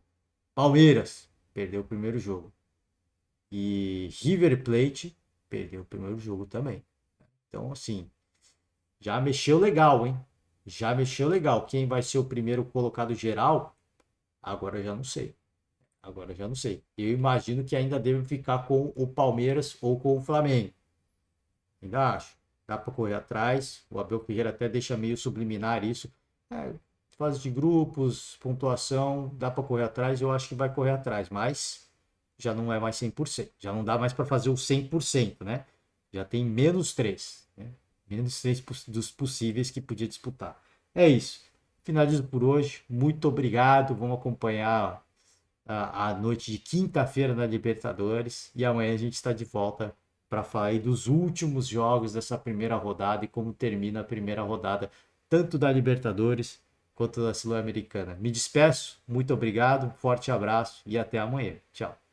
Palmeiras, perdeu o primeiro jogo. E River Plate, perdeu o primeiro jogo também. Então, assim, já mexeu legal, hein? Já mexeu legal. Quem vai ser o primeiro colocado geral, agora eu já não sei. Agora eu já não sei. Eu imagino que ainda deve ficar com o Palmeiras ou com o Flamengo. Ainda acho. Dá para correr atrás. O Abel Ferreira até deixa meio subliminar isso. Fase de grupos, pontuação, dá para correr atrás. Eu acho que vai correr atrás, mas já não é mais 100%. Já não dá mais para fazer o 100%, né? Já tem menos 3. Né? Menos 3 dos possíveis que podia disputar. É isso. Finalizo por hoje. Muito obrigado. Vamos acompanhar a noite de quinta-feira na Libertadores. E amanhã a gente está de volta para falar aí dos últimos jogos dessa primeira rodada e como termina a primeira rodada, tanto da Libertadores quanto da Sul-Americana. Me despeço. Muito obrigado. Forte abraço e até amanhã. Tchau.